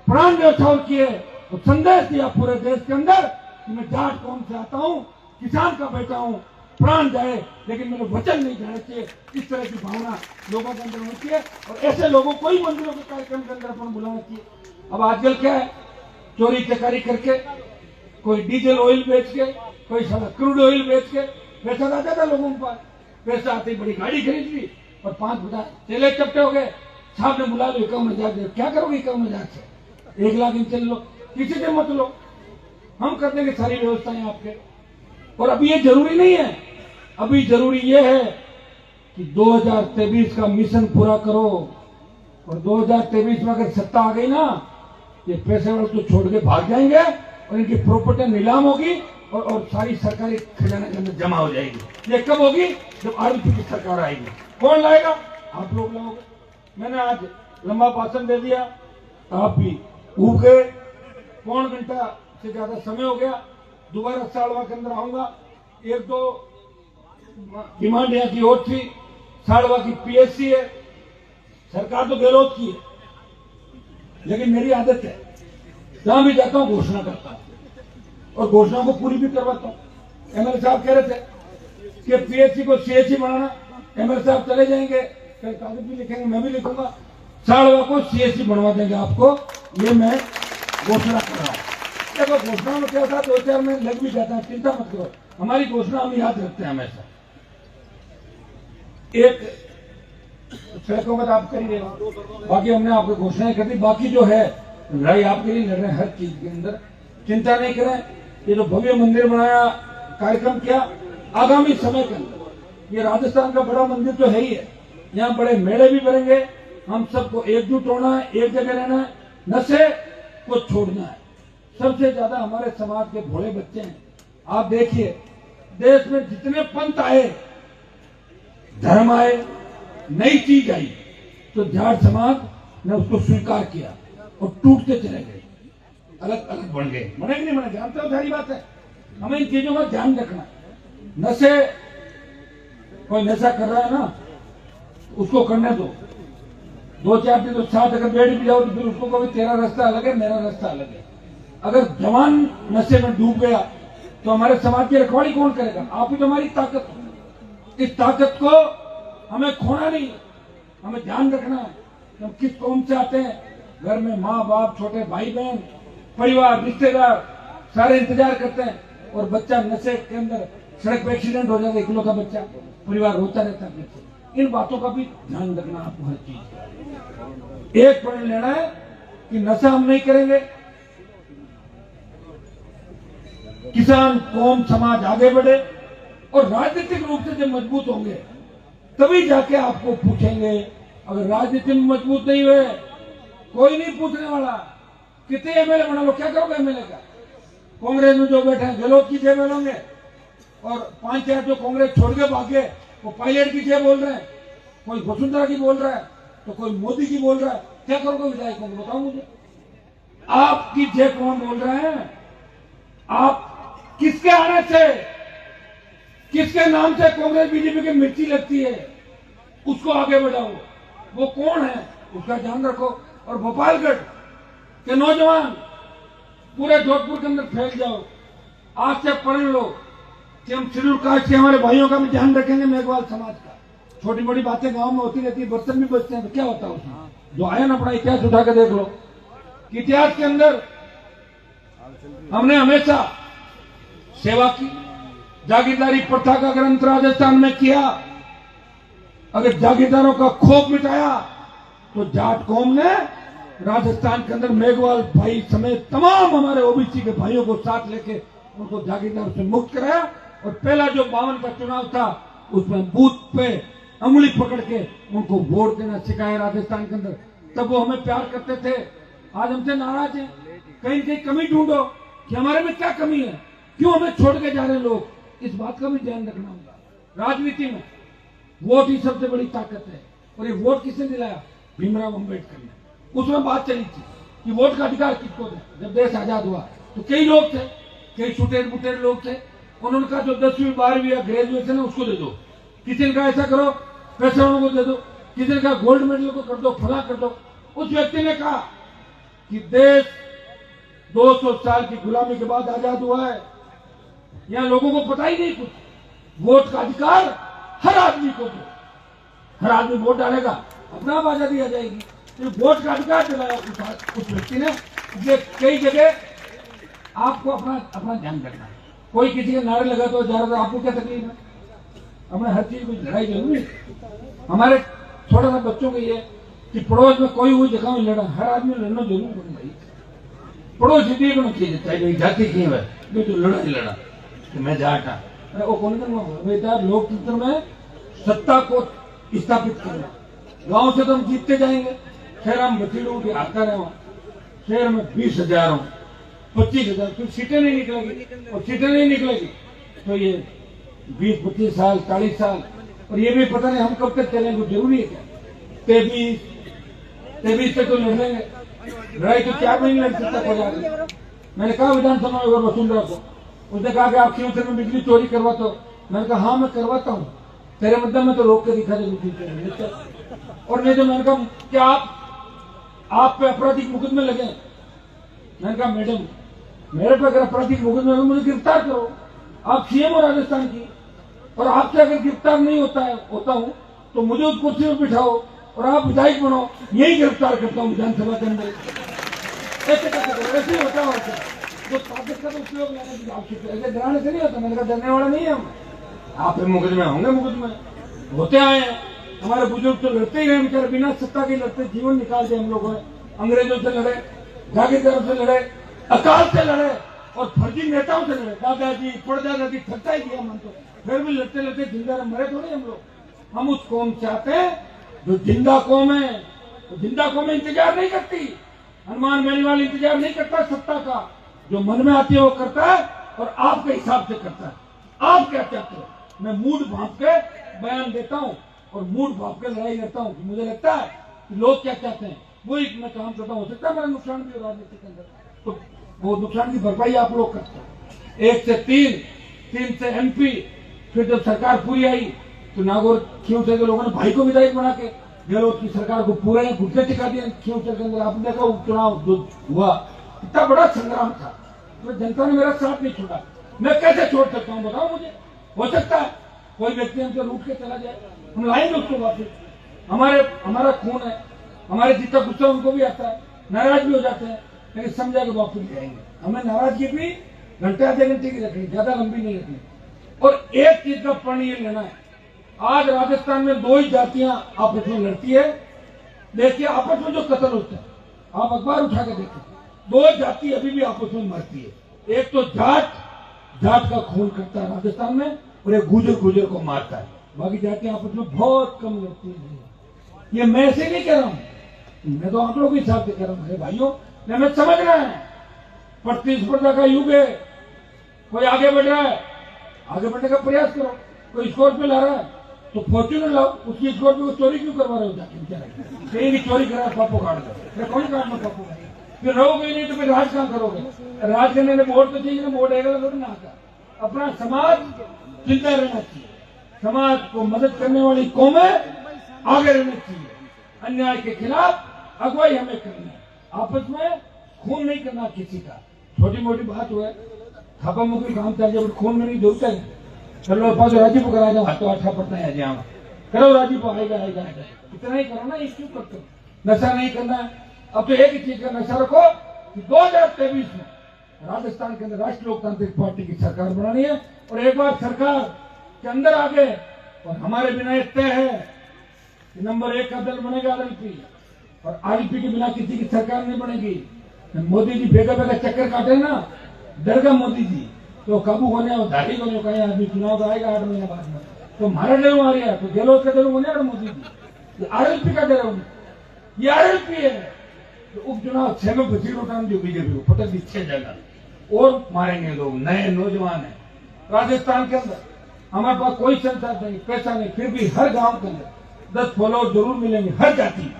प्राण न्यौछावर किए और संदेश दिया पूरे देश के अंदर कि मैं जाट कौम से आता हूं, किसान का बेटा हूं, प्राण जाए लेकिन मेरे वचन नहीं जाने चाहिए। इस तरह की भावना लोगों के अंदर होनी चाहिए और ऐसे लोगों को ही मंदिरों के कार्यक्रम के अंदर अपन बुलाना चाहिए। अब आजकल क्या है, चोरी चकारी करके, कोई डीजल ऑयल बेच के, कोई सारा क्रूड ऑयल बेच के पैसा आता था लोगों के पास। पैसा आते ही बड़ी गाड़ी खरीद ली और 5-50 चेले चपटे हो गए। साहब ने बुला लो 51,000 दे, क्या करोगे 51,000 से? 1 लाख चल लो, किसी से मत लो, हम कर देंगे सारी व्यवस्थाएं आपके। और अभी ये जरूरी नहीं है, अभी जरूरी ये है कि 2023 का मिशन पूरा करो। और 2023 में अगर सत्ता आ गई ना, ये पैसे वाले तो छोड़ के भाग जाएंगे और इनकी प्रॉपर्टी नीलाम होगी और सारी सरकारी खजाने के अंदर जमा हो जाएगी। ये कब होगी? जब आरपीपी की सरकार आएगी। कौन लाएगा? आप लोग लाओगे। मैंने आज लंबा भाषण दे दिया, आप भी उब गए। 1.25 घंटा से ज्यादा समय हो गया। दोबारा सालवा के अंदर आऊंगा। 1-2 डिमांड यहाँ की और थी। सालवा की पीएससी है, सरकार तो गहलोत की है, लेकिन मेरी आदत है जहां भी जाता हूं घोषणा करता हूं और घोषणाओं को पूरी भी करवाता हूं। एमएलए साहब कह रहे थे कि पीएचसी को सीएचसी बनाना, एमएलए साहब चले जाएंगे, कल कागज भी लिखेंगे, मैं भी लिखूंगा, सालवा को सीएचसी बनवा देंगे आपको। ये मैं घोषणा कर रहा हूं। देखो घोषणा में क्या था, 2-4 में लग भी जाता है, चिंता मत करो, हमारी घोषणा हम याद रखते हैं हमेशा। एक सड़कों का तो आप कर ही रहे हो, बाकी हमने आपको घोषणाएं कर दी। बाकी जो है लड़ाई आपके लिए लड़ रहे हैं हर चीज के अंदर, चिंता नहीं करें। ये जो भव्य मंदिर बनाया, कार्यक्रम किया, आगामी समय के अंदर ये राजस्थान का बड़ा मंदिर तो है ही है, यहाँ बड़े मेले भी बनेंगे। हम सबको एकजुट होना है, एक जगह रहना है, नशे को छोड़ना है। सबसे ज्यादा हमारे समाज के भोले बच्चे हैं। आप देखिए देश में जितने पंथ आए, धर्म आए, नई चीज आई, तो जाट समाज ने उसको स्वीकार किया और टूटते चले गए, अलग अलग बन गए। मने कि नहीं मने, जानते हो सारी बात है। हमें इन चीजों का ध्यान रखना। नशे, कोई नशा कर रहा है ना, उसको करने दो। 2-4 दिन तो साथ अगर बैठ भी जाओ तो फिर उसको कभी तेरा रास्ता अलग है, मेरा रास्ता अलग है। अगर जवान नशे में डूब गया तो हमारे समाज की रखवाली कौन करेगा? आप ही तो हमारी ताकत हो। इस ताकत को हमें खोना नहीं, हमें ध्यान रखना है कि हम किस कौम से आते हैं। घर में माँ बाप, छोटे भाई बहन, परिवार, रिश्तेदार सारे इंतजार करते हैं और बच्चा नशे के अंदर सड़क पे एक्सीडेंट हो जाता है, इकलौता बच्चा, परिवार रोता रहता है। इन बातों का भी ध्यान रखना आपको हर चीज। एक प्रण लेना है कि नशा हम नहीं करेंगे, किसान कौम समाज आगे बढ़े और राजनीतिक रूप से जब मजबूत होंगे तभी जाके आपको पूछेंगे। अगर राजनीति में मजबूत नहीं हुए, कोई नहीं पूछने वाला। कितने एमएलए बना लो, क्या करोगे एमएलए का? कांग्रेस में जो बैठे हैं गहलोत की जय बोलेंगे और 5-4 जो कांग्रेस छोड़ के भागे वो पायलट की जय बोल रहे हैं, कोई वसुंधरा की बोल रहा है तो कोई मोदी की बोल रहा है। क्या करोगे विधायकों को, बताओ मुझे। आपकी जय कौन बोल रहे हैं? आप किसके आने से, किसके नाम से कांग्रेस बीजेपी की मिर्ची लगती है, उसको आगे बढ़ाओ। वो कौन है उसका ध्यान रखो। और गोपालगढ़ के नौजवान पूरे जोधपुर के अंदर फैल जाओ। आज से प्रण लो कि हम शेड्यूल कास्ट के हमारे भाइयों का भी ध्यान रखेंगे, मेघवाल समाज का। छोटी बड़ी बातें गांव में होती रहती है, बर्तन भी बचते हैं तो क्या होता है उसमें? जो आया ना अपना इतिहास उठा के देख लो। इतिहास के अंदर हमने हमेशा सेवा की, जागीरदारी प्रथा का ग्रंथ राजस्थान में किया। अगर जागीरदारों का खौफ मिटाया तो जाट कौम ने राजस्थान के अंदर मेघवाल भाई समेत तमाम हमारे ओबीसी के भाइयों को साथ लेके उनको जागीरदार से मुक्त कराया। और पहला जो 52 का चुनाव था उसमें बूथ पे अंगुली पकड़ के उनको वोट देना सिखाया राजस्थान के अंदर। तब वो हमें प्यार करते थे, आज हमसे नाराज हैं। कहीं कहीं कमी ढूंढो कि हमारे में क्या कमी है, क्यों हमें छोड़ के जा रहे हैं लोग। इस बात का भी ध्यान रखना होगा। राजनीति में वोट ही सबसे बड़ी ताकत है। और ये वोट किसने दिलाया? भीमराव अंबेडकर ने। उसमें बात चली थी कि वोट का अधिकार किसको दे। जब देश आजाद हुआ तो कई लोग थे, कई छुटेर बुटेर लोग थे, उन्होंने कहा जो 10वीं 12वीं या ग्रेजुएशन है उसको दे दो, किसी ने कहा ऐसा करो पैसे वालों को दे दो, किसी ने कहा गोल्ड मेडल को कर दो, फला कर दो। उस व्यक्ति ने कहा कि देश 200 साल की गुलामी के बाद आजाद हुआ है, यहाँ लोगों को पता ही नहीं कुछ। वोट का अधिकार हर आदमी को दो, हर आदमी वोट डालेगा, अपना आप आजादी आ जाएगी। तो वोट का अधिकार दिलाया उस व्यक्ति ने। ये कई जगह आपको अपना ध्यान रखना है। कोई किसी के नारे लगा तो ज्यादा आपको क्या तकलीफ है? अपने हर चीज में लड़ाई जरूरी है। हमारे थोड़ा सा बच्चों को ये कि पड़ोस में कोई हुई जगह में लड़ा, हर आदमी लड़ना जरूर करूँ भाई। पड़ोस भी होना चाहिए, चाहे जाति की है नहीं तो लड़ा ही लड़ा कि मैं जाटा। अरे वो कौन करना बेटा? लोकतंत्र में सत्ता को स्थापित करना। गांव से तो हम जीतते जाएंगे, शहर हम बचीड़ों के आता रहे, शहर में 20,000 25,000 फिर सीटें नहीं निकलेगी, और सीटें नहीं निकलेगी तो ये 20-25 साल 40 साल, और ये भी पता नहीं हम कब तक चलेंगे। जरूरी है क्या? 23 तक तो लड़ लेंगे, लड़ाई तो 4 महीने लड़ सकता हो जाएगा। मैंने कहा विधानसभा में वसुंधरा को, उसने कहा कि आप शिवसेना में बिजली चोरी करवाते हो। मैंने कहा हाँ मैं करवाता हूँ, तेरे मुद्दा में तो रोक के दिखा दे। और नहीं तो मैंने कहा क्या आप पे आपराधिक मुकदमे लगे? मैंने कहा मैडम मेरे पे अगर आपराधिक मुकदमे लगे मुझे गिरफ्तार करो। आप सीएम हो राजस्थान की, और आपसे अगर गिरफ्तार नहीं होता हूँ तो मुझे उस कुर्सी में बिठाओ और आप विधायक बनो, यही गिरफ्तार करता हूँ विधानसभा के अंदर। ऐसे ही होता है तो ताकत का तो उपयोग ऐसे डराने से नहीं होता। मैंने कहा डरने वाला नहीं है हम, आप मुकदमे होंगे, मुकदमे होते आए हैं। हमारे बुजुर्ग तो लड़ते ही रहे बेचारे, बिना सत्ता के लड़ते जीवन निकाल दिया हम लोगों ने। अंग्रेजों से लड़े, जागीरदारों से लड़े, अकाल से लड़े और फर्जी नेताओं से लड़े। दादाजी परदादाजी थकता ही दिया मन तो, फिर भी लड़ते लड़ते जिंदा मरे थोड़े हम लोग। हम उस कौम से आते हैं जो जिंदा कौम है। तो जिंदा कौम इंतजार नहीं करती, हनुमान बेनीवाल इंतजार नहीं करता सत्ता का। जो मन में आती है वो करता है और आपके हिसाब से करता है। आप क्या चाहते हो? मैं मूड भाप के बयान देता हूँ और मूड भाप के लड़ाई करता हूँ। मुझे लगता है कि लोग क्या चाहते हैं वही मैं काम करता हूँ। हो सकता है मेरा नुकसान भी हो राजनीति के अंदर, तो वो नुकसान की भरपाई आप लोग करते हो। 1 से 3 से MP, फिर जब सरकार पूरी आई तो नागौर खींवसर के लोगों ने भाई को विधायक बना के गहलोत की सरकार को पूरे घुटने टिका दिया खींवसर के अंदर। आपने देखा उपचुनाव जो हुआ, इतना बड़ा संग्राम था, तो जनता ने मेरा साथ नहीं छोड़ा। मैं कैसे छोड़ सकता हूँ बताओ मुझे? हो सकता है कोई व्यक्ति हमसे रूठ के चला जाए, हम लाएंगे उसको वापस। हमारा खून है, हमारे जितना गुस्सा उनको भी आता है, नाराज भी हो जाते हैं, लेकिन समझा के वापस ले आएंगे। हमें नाराजगी भी घंटे आधे घंटे की रखनी, ज्यादा लंबी नहीं रखनी। और एक चीज का पर्ण ये लेना है, आज राजस्थान में 2 ही जातियां आपस में लड़ती है। देखिए आपस में जो कत्ल होता है, आप अखबार उठा के देखिए, 2 जाति अभी भी आपस में मरती है। एक तो जाट का खून करता है राजस्थान में, और एक गुजर को मारता है। बाकी जातियां आपस में बहुत कम लड़ती है। ये मैं ऐसे नहीं कह रहा हूं, मैं तो आंकड़ों के हिसाब से कह रहा हूं। मेरे भाइयों ने हमें समझना है, प्रतिस्पर्धा का युग है। कोई आगे बढ़ रहा है, आगे बढ़ने का प्रयास करो। कोई स्कॉर्पियो ला रहा है तो फॉर्च्यूनर लाओ, उसकी स्कॉर्पियो को चोरी क्यों करवा रहे हो? जाके कहीं भी चोरी करा पापो काट दो, कौन काटना पापो? फिर रहोगे नहीं तो फिर राज कहां करोगे? राज करने में वोट तो चाहिए ना, वोट आएगा तो ना आता। अपना समाज जिंदा रहना चाहिए, समाज को मदद करने वाली कौमें आगे रहना चाहिए। अन्याय के खिलाफ अगुवाई हमें करनी है, आपस में खून नहीं करना किसी का। छोटी मोटी बात हुआ, थापा मुखी काम चल जाए, खून में नहीं जोड़ता है। चलो पास राजीव को करा दो, हाथों हाथा पड़ता है जी, हाँ करो राजीव को, आएगा इतना ही करो ना। ये क्यों करते हो? नशा नहीं करना है। अब तो एक ही चीज का नशा रखो कि 2023 में राजस्थान के अंदर राष्ट्रीय लोकतांत्रिक पार्टी की सरकार बनानी है। और एक बार सरकार के अंदर आ गए और हमारे बिना ये तय है कि नंबर 1 का दल बनेगा RLP, और RLP के बिना किसी की सरकार नहीं बनेगी। मोदी जी बेगा चक्कर काटे ना, डर गया मोदी जी तो काबू होने और धाड़ी को कहीं आदमी चुनाव तो आएगा 8 महीने बाद में, तो हमारा डर आ रहा है तो गहलोत का डर होने और मोदी जी RLP का डर है। ये RLP है। तो उपचुनाव 6 में बची उठान जो बीजेपी को पता 6 जगह और मारेंगे लोग, नए नौजवान है राजस्थान के अंदर। हमारे पास कोई संसाधन नहीं, पैसा नहीं, फिर भी हर गांव के अंदर 10 फॉलोअर जरूर मिलेंगे, हर जाति में।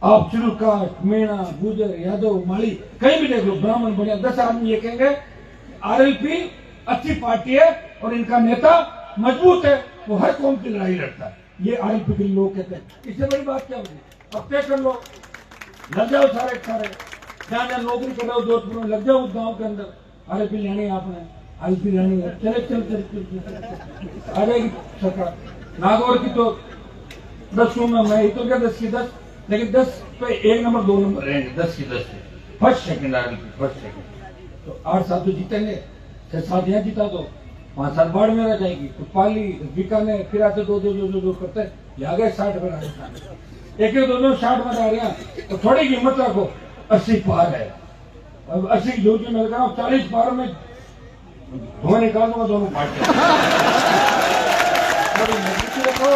आप चिरुकाट, मीणा, गुजर, यादव, माली कहीं भी देख लो, ब्राह्मण बनिया, 10 आदमी ये कहेंगे आरएलपी अच्छी पार्टी है और इनका नेता मजबूत है, वो हर कौम की लड़ाई लड़ता है। ये आरएलपी के लोग कहते हैं। इससे बड़ी बात क्या होगी? अब तय कर लो, लग जाओ सारे जहाँ जहाँ नौकरी कर रहे हो जोधपुर में, लग जाओ उस गाँव के अंदर। आरएलपी लेनी है आपने, आरएलपी लेनी है, चले आ जाएगी सरकार। नागौर की तो 10 में मैं ही तो क्या 10 की 10, लेकिन 10 पे 1 नंबर 2 नंबर रहेंगे, 10 की 10 first second RLP, first second. तो 8 साल तो जीतेंगे, 6 साल यहाँ जीता तो 5 साल बाढ़ में रह जाएगी। तो पाली, बीकानेर, फिर आते दो करते ये आ गए 60 बना रहे, एक 2 60 बना रहे हैं। तो थोड़ी हिम्मत रखो, 80 पार है। अब 80 की ड्यूटी में लगा 40 पार में धुआं निकाल दूंगा दोनों पार्टी। रखो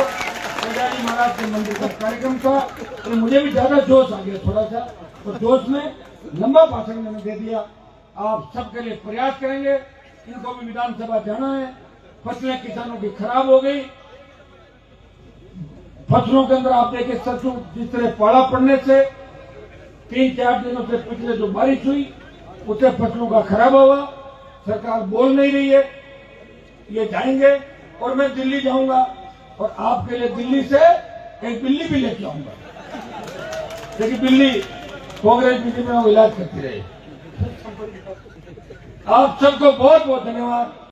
तेजाजी महाराज के मंदिर का कार्यक्रम था, तो मुझे भी ज्यादा जोश आ गया थोड़ा सा, तो जोश में लंबा भाषण मैंने दे दिया। आप सबके लिए प्रयास करेंगे, इनको भी विधानसभा जाना है। फसलें किसानों की खराब हो गई, फसलों के अंदर आप देखिए सरसों जिस तरह पाला पड़ने से 3-4 दिनों से पिछले जो बारिश हुई उससे फसलों का खराब हुआ। सरकार बोल नहीं रही है, ये जाएंगे और मैं दिल्ली जाऊंगा और आपके लिए दिल्ली से एक बिल्ली भी लेके आऊंगा, लेकिन बिल्ली कांग्रेस बीजेपी में इलाज करती रहे। आप सबको बहुत बहुत धन्यवाद।